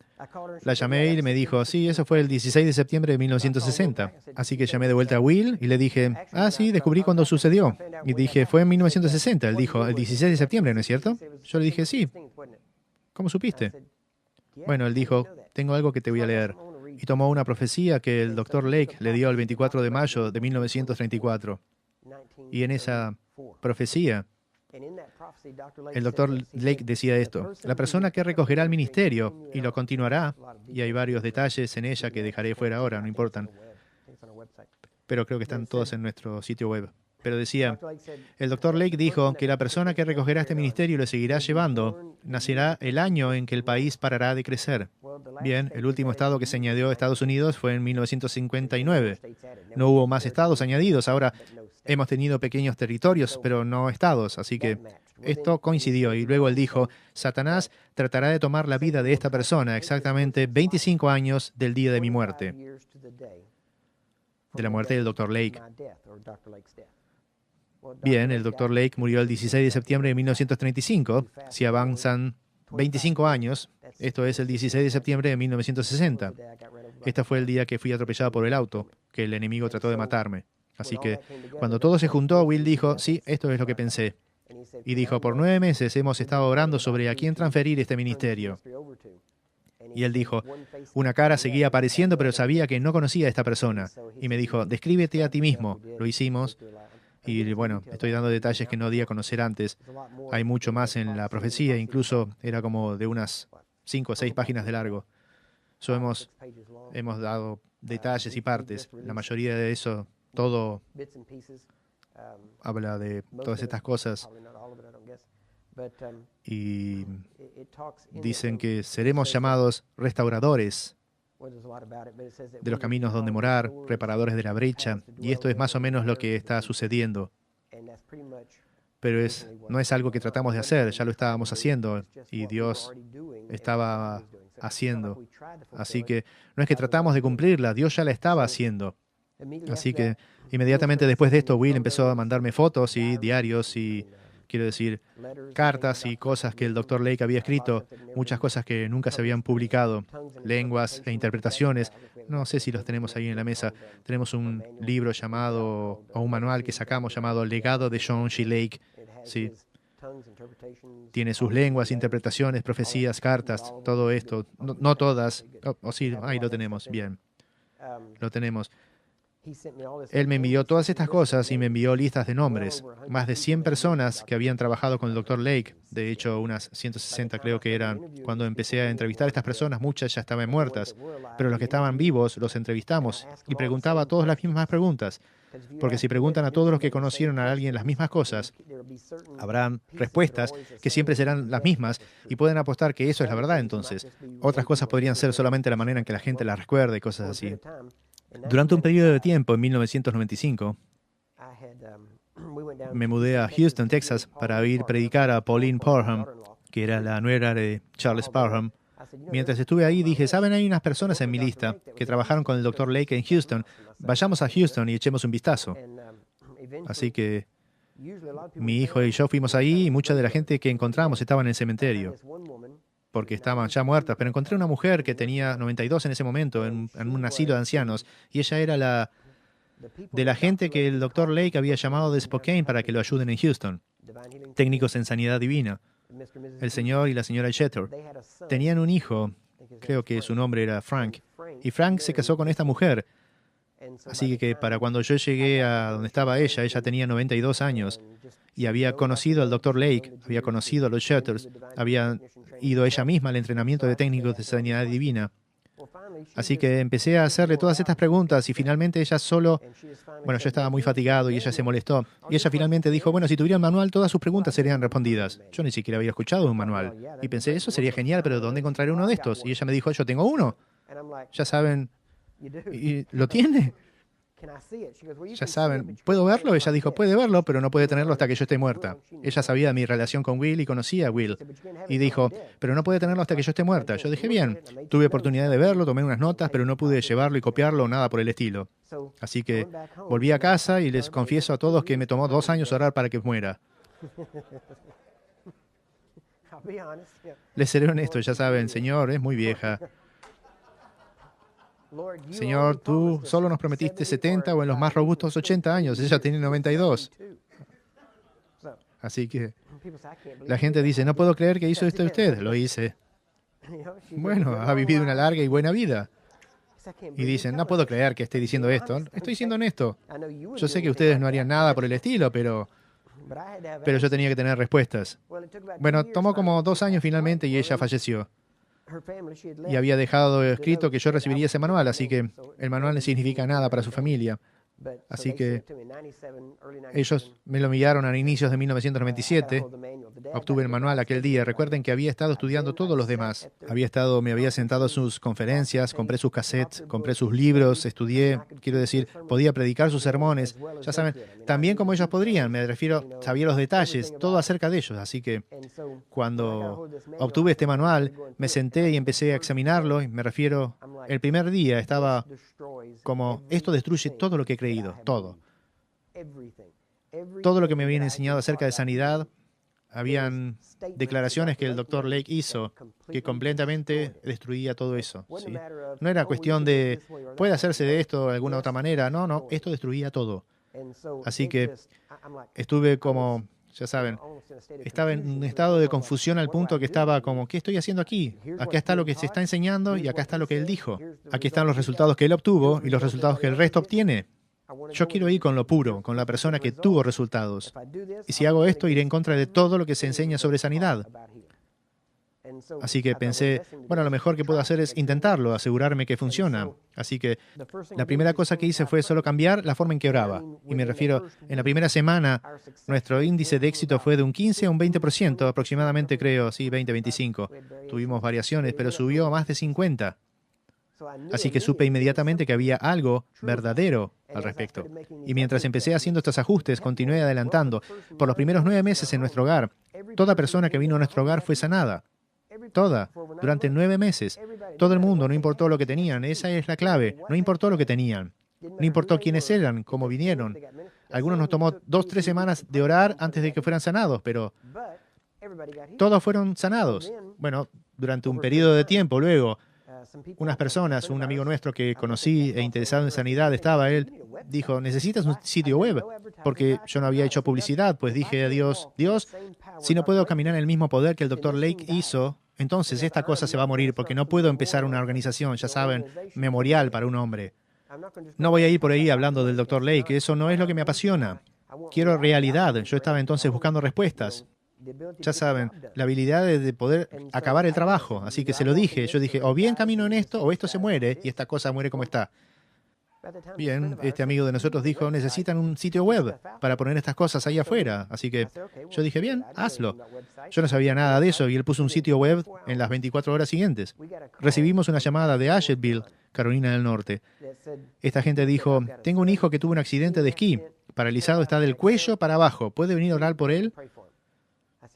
la llamé y me dijo, sí, eso fue el 16 de septiembre de 1960. Así que llamé de vuelta a Will y le dije, sí, descubrí cuándo sucedió. Y dije, fue en 1960. Él dijo, el 16 de septiembre, ¿no es cierto? Yo le dije, sí. ¿Cómo supiste? Bueno, él dijo, tengo algo que te voy a leer. Y tomó una profecía que el Dr. Lake le dio el 24 de mayo de 1934. Y en esa profecía, el Dr. Lake decía esto: la persona que recogerá el ministerio y lo continuará, y hay varios detalles en ella que dejaré fuera ahora, no importan, pero creo que están todos en nuestro sitio web. Pero decía, el Dr. Lake dijo que la persona que recogerá este ministerio y lo seguirá llevando, nacerá el año en que el país parará de crecer. Bien, el último estado que se añadió a Estados Unidos fue en 1959. No hubo más estados añadidos. Ahora hemos tenido pequeños territorios, pero no estados. Así que esto coincidió. Y luego él dijo, Satanás tratará de tomar la vida de esta persona exactamente 25 años del día de mi muerte. De la muerte del Dr. Lake. Bien, el Dr. Lake murió el 16 de septiembre de 1935. Si avanzan 25 años, esto es el 16 de septiembre de 1960. Este fue el día que fui atropellado por el auto, que el enemigo trató de matarme. Así que cuando todo se juntó, Will dijo, sí, esto es lo que pensé. Y dijo, por 9 meses hemos estado orando sobre a quién transferir este ministerio. Y él dijo, una cara seguía apareciendo, pero sabía que no conocía a esta persona. Y me dijo, descríbete a ti mismo. Lo hicimos. Y bueno, estoy dando detalles que no di a conocer antes. Hay mucho más en la profecía, incluso era como de unas 5 o 6 páginas de largo. Hemos dado detalles y partes. La mayoría de eso, todo habla de todas estas cosas. Y dicen que seremos llamados restauradores de los caminos donde morar, reparadores de la brecha, y esto es más o menos lo que está sucediendo. Pero no es algo que tratamos de hacer, ya lo estábamos haciendo, y Dios estaba haciendo. Así que no es que tratamos de cumplirla, Dios ya la estaba haciendo. Así que inmediatamente después de esto, Will empezó a mandarme fotos y diarios y, quiero decir, cartas y cosas que el Dr. Lake había escrito, muchas cosas que nunca se habían publicado, lenguas e interpretaciones. No sé si los tenemos ahí en la mesa. Tenemos un libro llamado, o un manual que sacamos llamado Legado de John G. Lake. Sí. Tiene sus lenguas, interpretaciones, profecías, cartas, todo esto. No todas. Sí, ahí lo tenemos. Bien. Lo tenemos. Él me envió todas estas cosas y me envió listas de nombres. Más de 100 personas que habían trabajado con el Dr. Lake. De hecho, unas 160 creo que eran. Cuando empecé a entrevistar a estas personas, muchas ya estaban muertas. Pero los que estaban vivos los entrevistamos y preguntaba a todos las mismas preguntas. Porque si preguntan a todos los que conocieron a alguien las mismas cosas, habrán respuestas que siempre serán las mismas y pueden apostar que eso es la verdad entonces. Otras cosas podrían ser solamente la manera en que la gente las recuerde y cosas así. Durante un periodo de tiempo, en 1995, me mudé a Houston, Texas, para ir a predicar a Pauline Parham, que era la nuera de Charles Parham. Mientras estuve ahí, dije, ¿saben? Hay unas personas en mi lista que trabajaron con el Dr. Lake en Houston. Vayamos a Houston y echemos un vistazo. Así que mi hijo y yo fuimos ahí y mucha de la gente que encontramos estaba en el cementerio, porque estaban ya muertas, pero encontré una mujer que tenía 92 en ese momento, en un asilo de ancianos, y ella era de la gente que el Dr. Lake había llamado de Spokane para que lo ayuden en Houston, técnicos en sanidad divina, el señor y la señora Jeter. Tenían un hijo, creo que su nombre era Frank, y Frank se casó con esta mujer, Así que para cuando yo llegué a donde estaba ella tenía 92 años y había conocido al Dr. Lake, había conocido a los Shutters, había ido ella misma al entrenamiento de técnicos de sanidad divina. Así que empecé a hacerle todas estas preguntas y finalmente ella solo, bueno, yo estaba muy fatigado y ella se molestó. Y ella finalmente dijo, bueno, si tuviera un manual, todas sus preguntas serían respondidas. Yo ni siquiera había escuchado un manual. Y pensé, eso sería genial, pero ¿dónde encontraré uno de estos? Y ella me dijo, yo tengo uno. Ya saben, ¿y lo tiene? Ya saben, ¿puedo verlo? Ella dijo, puede verlo, pero no puede tenerlo hasta que yo esté muerta. Ella sabía de mi relación con Will y conocía a Will. Y dijo, pero no puede tenerlo hasta que yo esté muerta. Yo dije, bien, tuve oportunidad de verlo, tomé unas notas, pero no pude llevarlo y copiarlo o nada por el estilo. Así que volví a casa y les confieso a todos que me tomó 2 años orar para que muera. Les seré honesto, ya saben, Señor, es muy vieja. Señor, tú solo nos prometiste 70 o en los más robustos 80 años. Ella tiene 92. Así que la gente dice, no puedo creer que hizo esto usted. Lo hice. Bueno, ha vivido una larga y buena vida. Y dicen, no puedo creer que esté diciendo esto. Estoy siendo honesto. Yo sé que ustedes no harían nada por el estilo, pero yo tenía que tener respuestas. Bueno, tomó como 2 años finalmente y ella falleció. Y había dejado escrito que yo recibiría ese manual, así que el manual no significa nada para su familia. Así que ellos me lo enviaron a inicios de 1997. Obtuve el manual aquel día. Recuerden que había estado estudiando todos los demás. Me había sentado en sus conferencias, compré sus cassettes, compré sus libros, estudié, quiero decir, podía predicar sus sermones. Ya saben, también como ellos podrían, me refiero, sabía los detalles, todo acerca de ellos. Así que cuando obtuve este manual, me senté y empecé a examinarlo. Y me refiero, el primer día estaba como, esto destruye todo lo que he creído, todo. Todo lo que me habían enseñado acerca de sanidad, habían declaraciones que el Dr. Lake hizo que completamente destruía todo eso. ¿Sí? No era cuestión de, puede hacerse de esto de alguna otra manera. No, no, esto destruía todo. Así que estuve como, ya saben, estaba en un estado de confusión al punto que estaba como, ¿qué estoy haciendo aquí? Acá está lo que se está enseñando y acá está lo que él dijo. Aquí están los resultados que él obtuvo y los resultados que el resto obtiene. Yo quiero ir con lo puro, con la persona que tuvo resultados. Y si hago esto, iré en contra de todo lo que se enseña sobre sanidad. Así que pensé, bueno, lo mejor que puedo hacer es intentarlo, asegurarme que funciona. Así que la primera cosa que hice fue solo cambiar la forma en que oraba. Y me refiero, en la primera semana, nuestro índice de éxito fue de un 15 a un 20%, aproximadamente creo, sí, 20-25. Tuvimos variaciones, pero subió a más de 50%. Así que supe inmediatamente que había algo verdadero al respecto. Y mientras empecé haciendo estos ajustes, continué adelantando. Por los primeros 9 meses en nuestro hogar, toda persona que vino a nuestro hogar fue sanada. Toda. Durante 9 meses. Todo el mundo, no importó lo que tenían. Esa es la clave. No importó lo que tenían. No importó quiénes eran, cómo vinieron. Algunos nos tomó 2-3 semanas de orar antes de que fueran sanados, pero todos fueron sanados. Bueno, durante un periodo de tiempo, luego, unas personas, un amigo nuestro que conocí e interesado en sanidad estaba, él dijo, ¿necesitas un sitio web? Porque yo no había hecho publicidad, pues dije a Dios, Dios, si no puedo caminar en el mismo poder que el Dr. Lake hizo, entonces esta cosa se va a morir porque no puedo empezar una organización, ya saben, memorial para un hombre. No voy a ir por ahí hablando del Dr. Lake, eso no es lo que me apasiona. Quiero realidad. Yo estaba entonces buscando respuestas. Ya saben, la habilidad de poder acabar el trabajo. Así que se lo dije. Yo dije, o bien camino en esto, o esto se muere, y esta cosa muere como está. Bien, este amigo de nosotros dijo, necesitan un sitio web para poner estas cosas ahí afuera. Así que yo dije, bien, hazlo. Yo no sabía nada de eso, y él puso un sitio web en las 24 horas siguientes. Recibimos una llamada de Asheville, Carolina del Norte. Esta gente dijo, tengo un hijo que tuvo un accidente de esquí. Paralizado está del cuello para abajo. ¿Puede venir a orar por él?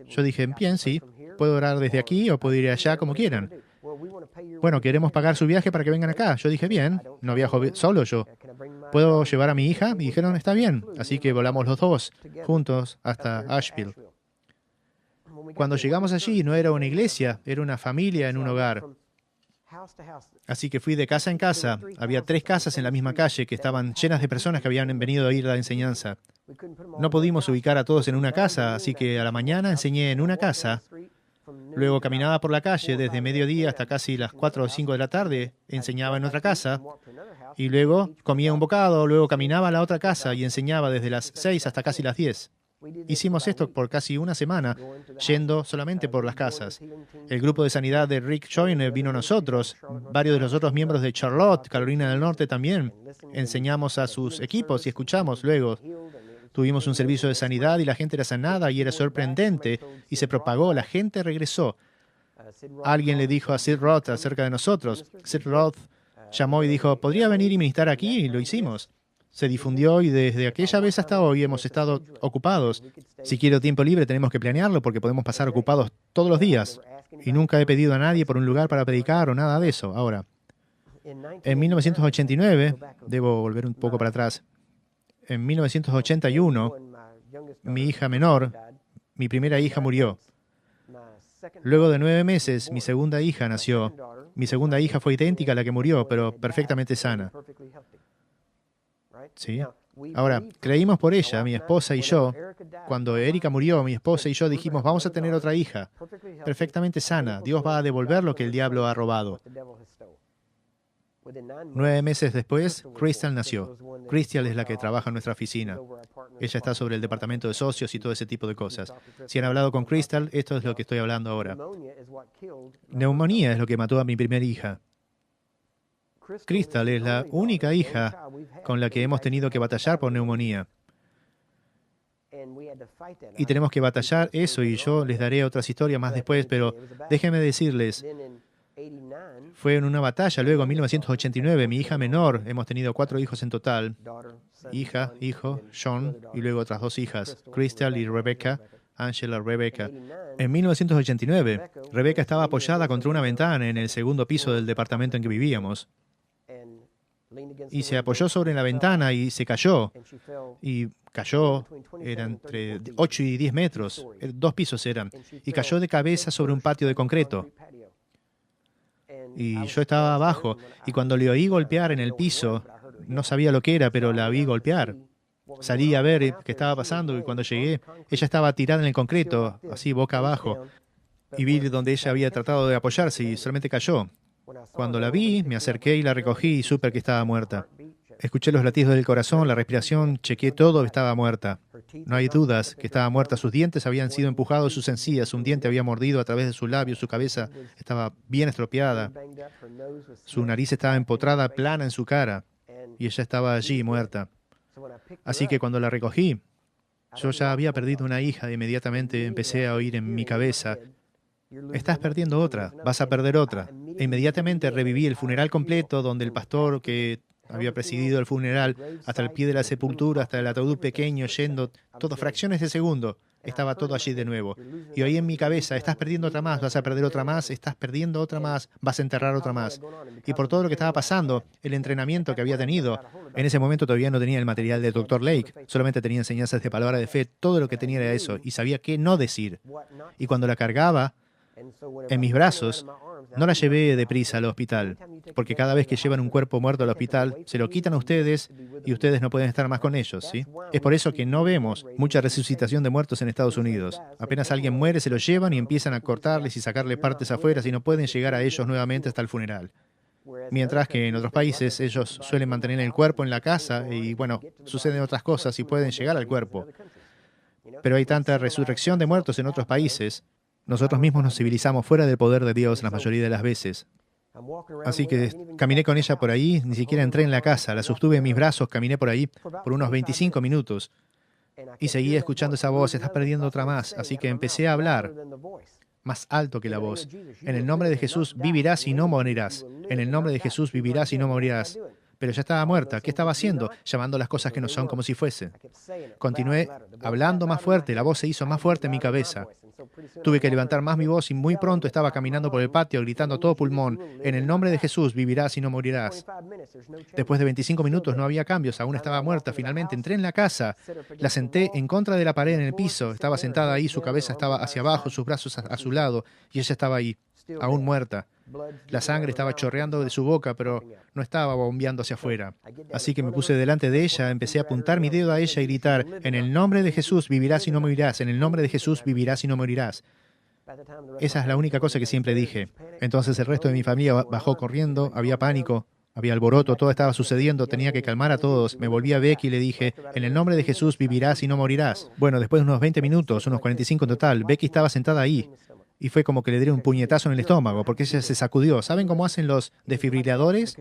Yo dije, bien, sí, puedo orar desde aquí o puedo ir allá como quieran. Bueno, queremos pagar su viaje para que vengan acá. Yo dije, bien, no viajo solo yo. ¿Puedo llevar a mi hija? Y dijeron, está bien. Así que volamos los dos, juntos, hasta Asheville. Cuando llegamos allí, no era una iglesia, era una familia en un hogar. Así que fui de casa en casa. Había 3 casas en la misma calle que estaban llenas de personas que habían venido a oír la enseñanza. No pudimos ubicar a todos en una casa, así que a la mañana enseñé en una casa. Luego caminaba por la calle desde mediodía hasta casi las 4 o 5 de la tarde, enseñaba en otra casa. Y luego comía un bocado, luego caminaba a la otra casa y enseñaba desde las 6 hasta casi las 10. Hicimos esto por casi una semana, yendo solamente por las casas. El grupo de sanidad de Rick Joyner vino a nosotros, varios de los otros miembros de Charlotte, Carolina del Norte también. Enseñamos a sus equipos y escuchamos luego. Tuvimos un servicio de sanidad y la gente era sanada y era sorprendente y se propagó, la gente regresó. Alguien le dijo a Sid Roth acerca de nosotros. Sid Roth llamó y dijo, ¿podría venir y ministrar aquí? Y lo hicimos. Se difundió y desde aquella vez hasta hoy hemos estado ocupados. Si quiero tiempo libre tenemos que planearlo porque podemos pasar ocupados todos los días. Y nunca he pedido a nadie por un lugar para predicar o nada de eso. Ahora, en 1989, debo volver un poco para atrás, en 1981, mi hija menor, mi primera hija murió. Luego de 9 meses, mi segunda hija nació. Mi segunda hija fue idéntica a la que murió, pero perfectamente sana. ¿Sí? Ahora, creímos por ella, mi esposa y yo. Cuando Erika murió, mi esposa y yo dijimos, vamos a tener otra hija, perfectamente sana. Dios va a devolver lo que el diablo ha robado. 9 meses después, Crystal nació. Crystal es la que trabaja en nuestra oficina. Ella está sobre el departamento de socios y todo ese tipo de cosas. Si han hablado con Crystal, esto es lo que estoy hablando ahora. Neumonía es lo que mató a mi primera hija. Crystal es la única hija con la que hemos tenido que batallar por neumonía. Y tenemos que batallar eso, y yo les daré otras historias más después, pero déjenme decirles, fue en una batalla. Luego, en 1989, mi hija menor, hemos tenido 4 hijos en total, hija, hijo, Sean, y luego otras 2 hijas, Crystal y Rebecca, Angela, Rebecca. En 1989, Rebecca estaba apoyada contra una ventana en el segundo piso del departamento en que vivíamos. Y se apoyó sobre la ventana y se cayó. Y cayó, era entre 8 y 10 metros, 2 pisos eran, y cayó de cabeza sobre un patio de concreto. Y yo estaba abajo, y cuando le oí golpear en el piso, no sabía lo que era, pero la vi golpear. Salí a ver qué estaba pasando, y cuando llegué, ella estaba tirada en el concreto, así boca abajo, y vi donde ella había tratado de apoyarse y solamente cayó. Cuando la vi, me acerqué y la recogí y supe que estaba muerta. Escuché los latidos del corazón, la respiración, chequeé todo, estaba muerta. No hay dudas que estaba muerta. Sus dientes habían sido empujados, sus encías, un diente había mordido a través de sus labios, su cabeza estaba bien estropeada. Su nariz estaba empotrada, plana en su cara, y ella estaba allí, muerta. Así que cuando la recogí, yo ya había perdido una hija, e inmediatamente empecé a oír en mi cabeza, estás perdiendo otra, vas a perder otra. E inmediatamente reviví el funeral completo, donde el pastor que había presidido el funeral, hasta el pie de la sepultura, hasta el ataúd pequeño, yendo, todo fracciones de segundo, estaba todo allí de nuevo. Y oí en mi cabeza, estás perdiendo otra más, vas a perder otra más, estás perdiendo otra más, vas a enterrar otra más. Y por todo lo que estaba pasando, el entrenamiento que había tenido, en ese momento todavía no tenía el material del Dr. Lake, solamente tenía enseñanzas de palabra de fe, todo lo que tenía era eso, y sabía qué no decir. Y cuando la cargaba en mis brazos, no la llevé deprisa al hospital, porque cada vez que llevan un cuerpo muerto al hospital, se lo quitan a ustedes y ustedes no pueden estar más con ellos, ¿sí? Es por eso que no vemos mucha resucitación de muertos en Estados Unidos. Apenas alguien muere, se lo llevan y empiezan a cortarles y sacarle partes afuera y no pueden llegar a ellos nuevamente hasta el funeral. Mientras que en otros países ellos suelen mantener el cuerpo en la casa y, bueno, suceden otras cosas y pueden llegar al cuerpo. Pero hay tanta resurrección de muertos en otros países. Nosotros mismos nos civilizamos fuera del poder de Dios la mayoría de las veces. Así que caminé con ella por ahí, ni siquiera entré en la casa, la sostuve en mis brazos, caminé por ahí por unos 25 minutos y seguía escuchando esa voz, estás perdiendo otra más. Así que empecé a hablar más alto que la voz. En el nombre de Jesús vivirás y no morirás. En el nombre de Jesús vivirás y no morirás. Pero ya estaba muerta. ¿Qué estaba haciendo? Llamando las cosas que no son como si fuesen. Continué hablando más fuerte, la voz se hizo más fuerte en mi cabeza. Tuve que levantar más mi voz y muy pronto estaba caminando por el patio gritando a todo pulmón, en el nombre de Jesús vivirás y no morirás. Después de 25 minutos no había cambios, aún estaba muerta. Finalmente entré en la casa, la senté en contra de la pared en el piso, estaba sentada ahí, su cabeza estaba hacia abajo, sus brazos a su lado, y ella estaba ahí, aún muerta. La sangre estaba chorreando de su boca, pero no estaba bombeando hacia afuera. Así que me puse delante de ella, empecé a apuntar mi dedo a ella y gritar, en el nombre de Jesús vivirás y no morirás, en el nombre de Jesús vivirás y no morirás. Esa es la única cosa que siempre dije. Entonces el resto de mi familia bajó corriendo, había pánico, Había alboroto, todo estaba sucediendo, tenía que calmar a todos. Me volví a Becky y le dije, en el nombre de Jesús vivirás y no morirás. Bueno, después de unos 20 minutos, unos 45 en total, Becky estaba sentada ahí. Y fue como que le dieron un puñetazo en el estómago, porque ella se sacudió. ¿Saben cómo hacen los desfibriladores?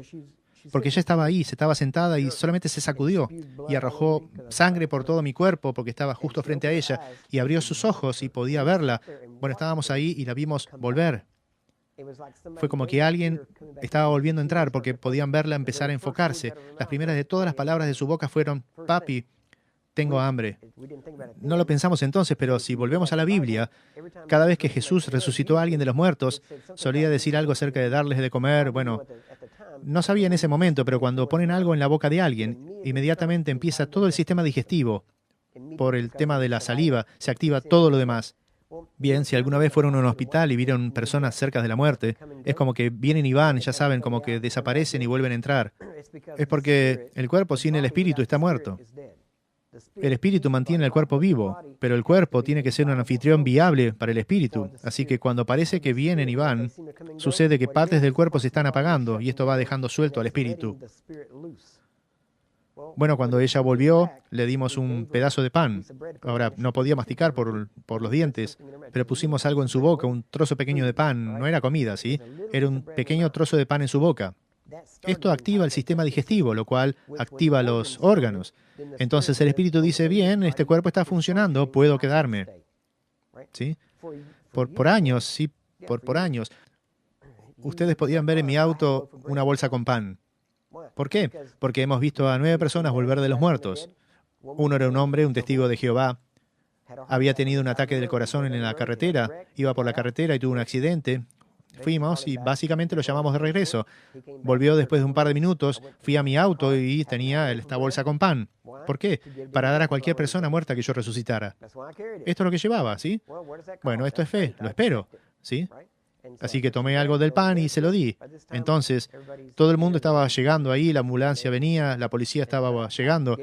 Porque ella estaba ahí, se estaba sentada y solamente se sacudió y arrojó sangre por todo mi cuerpo porque estaba justo frente a ella y abrió sus ojos y podía verla. Bueno, estábamos ahí y la vimos volver. Fue como que alguien estaba volviendo a entrar porque podían verla empezar a enfocarse. Las primeras de todas las palabras de su boca fueron, papi, tengo hambre. No lo pensamos entonces, pero si volvemos a la Biblia, cada vez que Jesús resucitó a alguien de los muertos, solía decir algo acerca de darles de comer. Bueno, no sabía en ese momento, pero cuando ponen algo en la boca de alguien, inmediatamente empieza todo el sistema digestivo. Por el tema de la saliva, se activa todo lo demás. Bien, si alguna vez fueron a un hospital y vieron personas cerca de la muerte, es como que vienen y van, ya saben, como que desaparecen y vuelven a entrar. Es porque el cuerpo sin el espíritu está muerto. El espíritu mantiene el cuerpo vivo, pero el cuerpo tiene que ser un anfitrión viable para el espíritu. Así que cuando parece que vienen y van, sucede que partes del cuerpo se están apagando y esto va dejando suelto al espíritu. Bueno, cuando ella volvió, le dimos un pedazo de pan. Ahora, no podía masticar por los dientes, pero pusimos algo en su boca, un trozo pequeño de pan. No era comida, ¿sí? Era un pequeño trozo de pan en su boca. Esto activa el sistema digestivo, lo cual activa los órganos. Entonces el espíritu dice, bien, este cuerpo está funcionando, puedo quedarme. ¿Sí? Por años, sí, por años. Ustedes podían ver en mi auto una bolsa con pan. ¿Por qué? Porque hemos visto a 9 personas volver de los muertos. Uno era un hombre, un testigo de Jehová. Había tenido un ataque del corazón en la carretera, iba por la carretera y tuvo un accidente. Fuimos y básicamente lo llamamos de regreso. Volvió después de un par de minutos, fui a mi auto y tenía esta bolsa con pan. ¿Por qué? Para dar a cualquier persona muerta que yo resucitara. Esto es lo que llevaba, ¿sí? Bueno, esto es fe, lo espero, ¿sí? Así que tomé algo del pan y se lo di. Entonces, todo el mundo estaba llegando ahí, la ambulancia venía, la policía estaba llegando,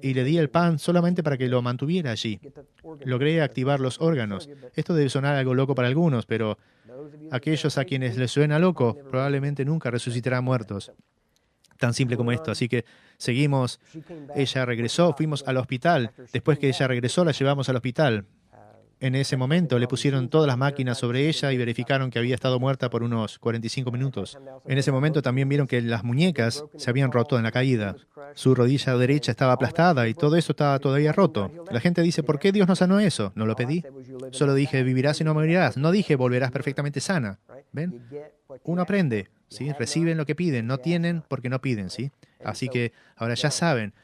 y le di el pan solamente para que lo mantuviera allí. Logré activar los órganos. Esto debe sonar algo loco para algunos, pero aquellos a quienes les suena loco probablemente nunca resucitarán muertos. Tan simple como esto. Así que seguimos. Ella regresó, fuimos al hospital. Después que ella regresó, la llevamos al hospital. En ese momento le pusieron todas las máquinas sobre ella y verificaron que había estado muerta por unos 45 minutos. En ese momento también vieron que las muñecas se habían roto en la caída. Su rodilla derecha estaba aplastada y todo eso estaba todavía roto. La gente dice, ¿por qué Dios no sanó eso? No lo pedí. Solo dije, vivirás y no morirás. No dije, volverás perfectamente sana. ¿Ven? Uno aprende, ¿sí? Reciben lo que piden, no tienen porque no piden, ¿sí? Así que ahora ya saben.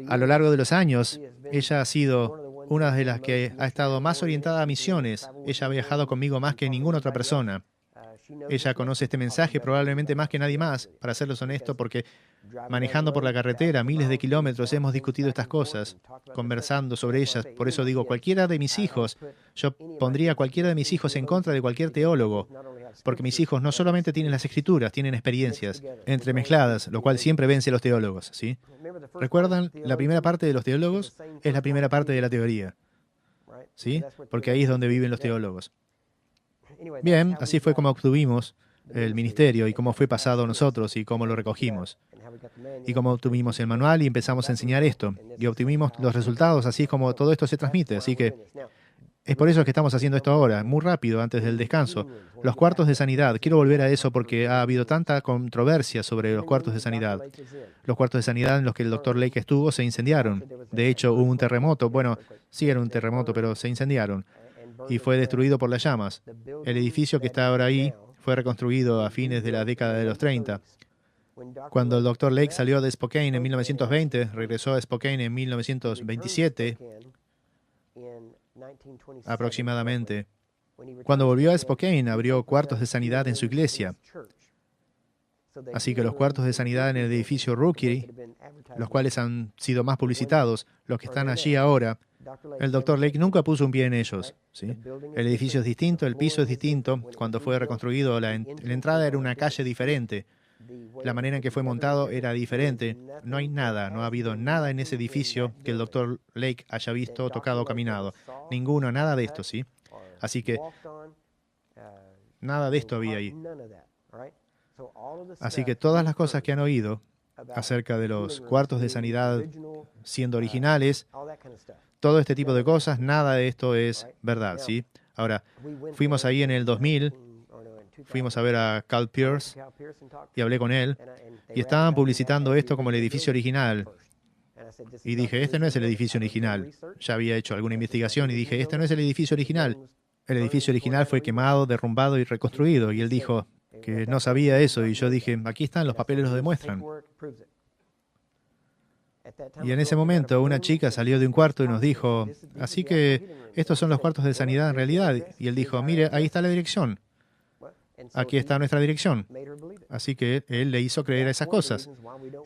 A lo largo de los años, ella ha sido una de las que ha estado más orientada a misiones. Ella ha viajado conmigo más que ninguna otra persona. Ella conoce este mensaje probablemente más que nadie más, para serles honesto, porque manejando por la carretera miles de kilómetros hemos discutido estas cosas, conversando sobre ellas. Por eso digo, cualquiera de mis hijos, yo pondría a cualquiera de mis hijos en contra de cualquier teólogo, porque mis hijos no solamente tienen las escrituras, tienen experiencias entremezcladas, lo cual siempre vence a los teólogos, ¿sí? ¿Recuerdan? La primera parte de los teólogos es la primera parte de la teoría, ¿sí? Porque ahí es donde viven los teólogos. Bien, así fue como obtuvimos el ministerio y cómo fue pasado a nosotros y cómo lo recogimos. Y cómo obtuvimos el manual y empezamos a enseñar esto. Y obtuvimos los resultados, así es como todo esto se transmite. Así que es por eso que estamos haciendo esto ahora, muy rápido, antes del descanso. Los cuartos de sanidad. Quiero volver a eso porque ha habido tanta controversia sobre los cuartos de sanidad. Los cuartos de sanidad en los que el Dr. Lake estuvo se incendiaron. De hecho, hubo un terremoto. Bueno, sí era un terremoto, pero se incendiaron. Y fue destruido por las llamas. El edificio que está ahora ahí fue reconstruido a fines de la década de los 30. Cuando el Dr. Lake salió de Spokane en 1920, regresó a Spokane en 1927, aproximadamente. Cuando volvió a Spokane, abrió cuartos de sanidad en su iglesia. Así que los cuartos de sanidad en el edificio Rookery, los cuales han sido más publicitados, los que están allí ahora, el Dr. Lake nunca puso un pie en ellos, ¿sí? El edificio es distinto, el piso es distinto. Cuando fue reconstruido, la entrada era una calle diferente. La manera en que fue montado era diferente. No hay nada, no ha habido nada en ese edificio que el Dr. Lake haya visto, tocado o caminado. Ninguno, nada de esto, ¿sí? Así que nada de esto había ahí. Así que todas las cosas que han oído acerca de los cuartos de sanidad siendo originales, todo este tipo de cosas, nada de esto es verdad, ¿sí? Ahora, fuimos ahí en el 2000, fuimos a ver a Carl Pierce y hablé con él, y estaban publicitando esto como el edificio original. Y dije, este no es el edificio original. Ya había hecho alguna investigación y dije, este no es el edificio original. El edificio original fue quemado, derrumbado y reconstruido. Y él dijo que no sabía eso. Y yo dije, aquí están, los papeles lo demuestran. Y en ese momento una chica salió de un cuarto y nos dijo, así que estos son los cuartos de sanidad en realidad. Y él dijo, mire, ahí está la dirección. Aquí está nuestra dirección. Así que él le hizo creer a esas cosas.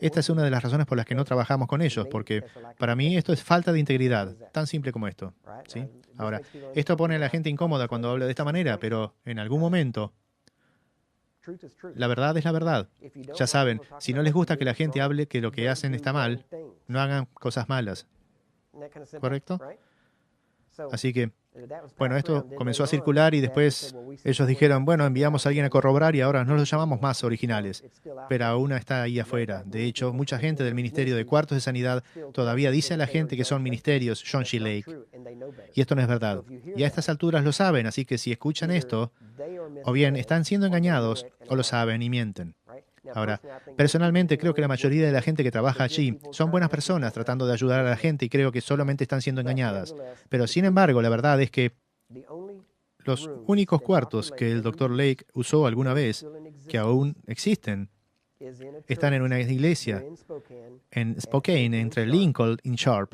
Esta es una de las razones por las que no trabajamos con ellos, porque para mí esto es falta de integridad, tan simple como esto. ¿Sí? Ahora, esto pone a la gente incómoda cuando habla de esta manera, pero en algún momento, la verdad es la verdad. Ya saben, si no les gusta que la gente hable que lo que hacen está mal, no hagan cosas malas. ¿Correcto? Así que, bueno, esto comenzó a circular y después ellos dijeron, bueno, enviamos a alguien a corroborar y ahora no los llamamos más originales, pero aún está ahí afuera. De hecho, mucha gente del Ministerio de Cuartos de Sanidad todavía dice a la gente que son ministerios John G. Lake, y esto no es verdad. Y a estas alturas lo saben, así que si escuchan esto, o bien están siendo engañados o lo saben y mienten. Ahora, personalmente creo que la mayoría de la gente que trabaja allí son buenas personas tratando de ayudar a la gente y creo que solamente están siendo engañadas. Pero sin embargo, la verdad es que los únicos cuartos que el Dr. Lake usó alguna vez, que aún existen, están en una iglesia en Spokane, entre Lincoln y Sharp,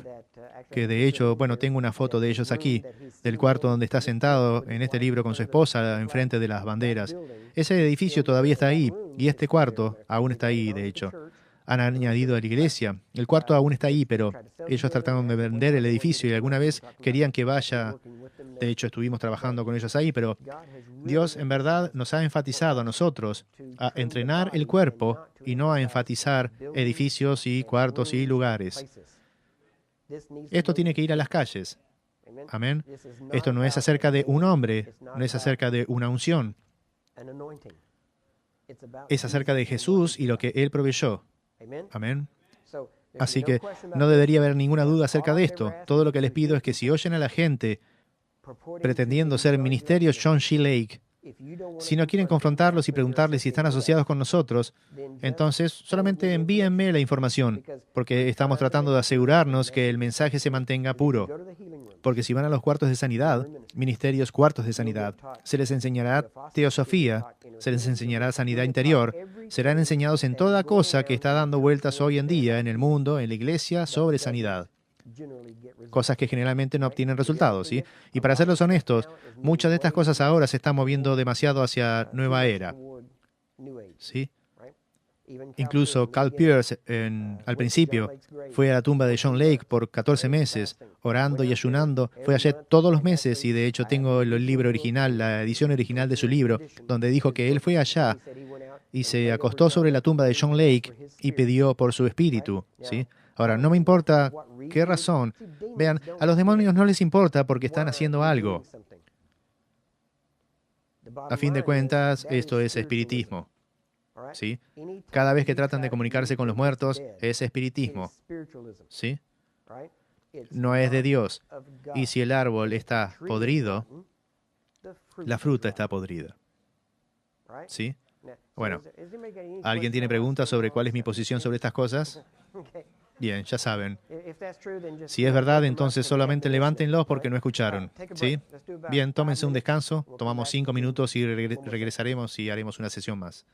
que de hecho, bueno, tengo una foto de ellos aquí, del cuarto donde está sentado en este libro con su esposa enfrente de las banderas. Ese edificio todavía está ahí, y este cuarto aún está ahí, de hecho. Han añadido a la iglesia. El cuarto aún está ahí, pero ellos trataron de vender el edificio y alguna vez querían que vaya. De hecho, estuvimos trabajando con ellos ahí, pero Dios en verdad nos ha enfatizado a nosotros a entrenar el cuerpo y no a enfatizar edificios y cuartos y lugares. Esto tiene que ir a las calles. Amén. Esto no es acerca de un hombre, no es acerca de una unción. Es acerca de Jesús y lo que Él proveyó. Amén. Así que no debería haber ninguna duda acerca de esto. Todo lo que les pido es que si oyen a la gente pretendiendo ser ministerios John G. Lake, si no quieren confrontarlos y preguntarles si están asociados con nosotros, entonces solamente envíenme la información, porque estamos tratando de asegurarnos que el mensaje se mantenga puro. Porque si van a los cuartos de sanidad, ministerios cuartos de sanidad, se les enseñará teosofía, se les enseñará sanidad interior, serán enseñados en toda cosa que está dando vueltas hoy en día en el mundo, en la iglesia, sobre sanidad. Cosas que generalmente no obtienen resultados, ¿sí? Y para serlos honestos, muchas de estas cosas ahora se están moviendo demasiado hacia nueva era, ¿sí? Incluso Carl Pierce, al principio, fue a la tumba de John Lake por 14 meses, orando y ayunando. Fue allí todos los meses y de hecho tengo el libro original, la edición original de su libro, donde dijo que él fue allá y se acostó sobre la tumba de John Lake y pidió por su espíritu, ¿sí? Ahora, no me importa qué razón. Vean, a los demonios no les importa porque están haciendo algo. A fin de cuentas, esto es espiritismo. ¿Sí? Cada vez que tratan de comunicarse con los muertos, es espiritismo. ¿Sí? No es de Dios. Y si el árbol está podrido, la fruta está podrida. ¿Sí? Bueno, ¿alguien tiene preguntas sobre cuál es mi posición sobre estas cosas? Bien, ya saben. Si es verdad, entonces solamente levántenlos porque no escucharon. ¿Sí? Bien, tómense un descanso, tomamos 5 minutos y regresaremos y haremos una sesión más.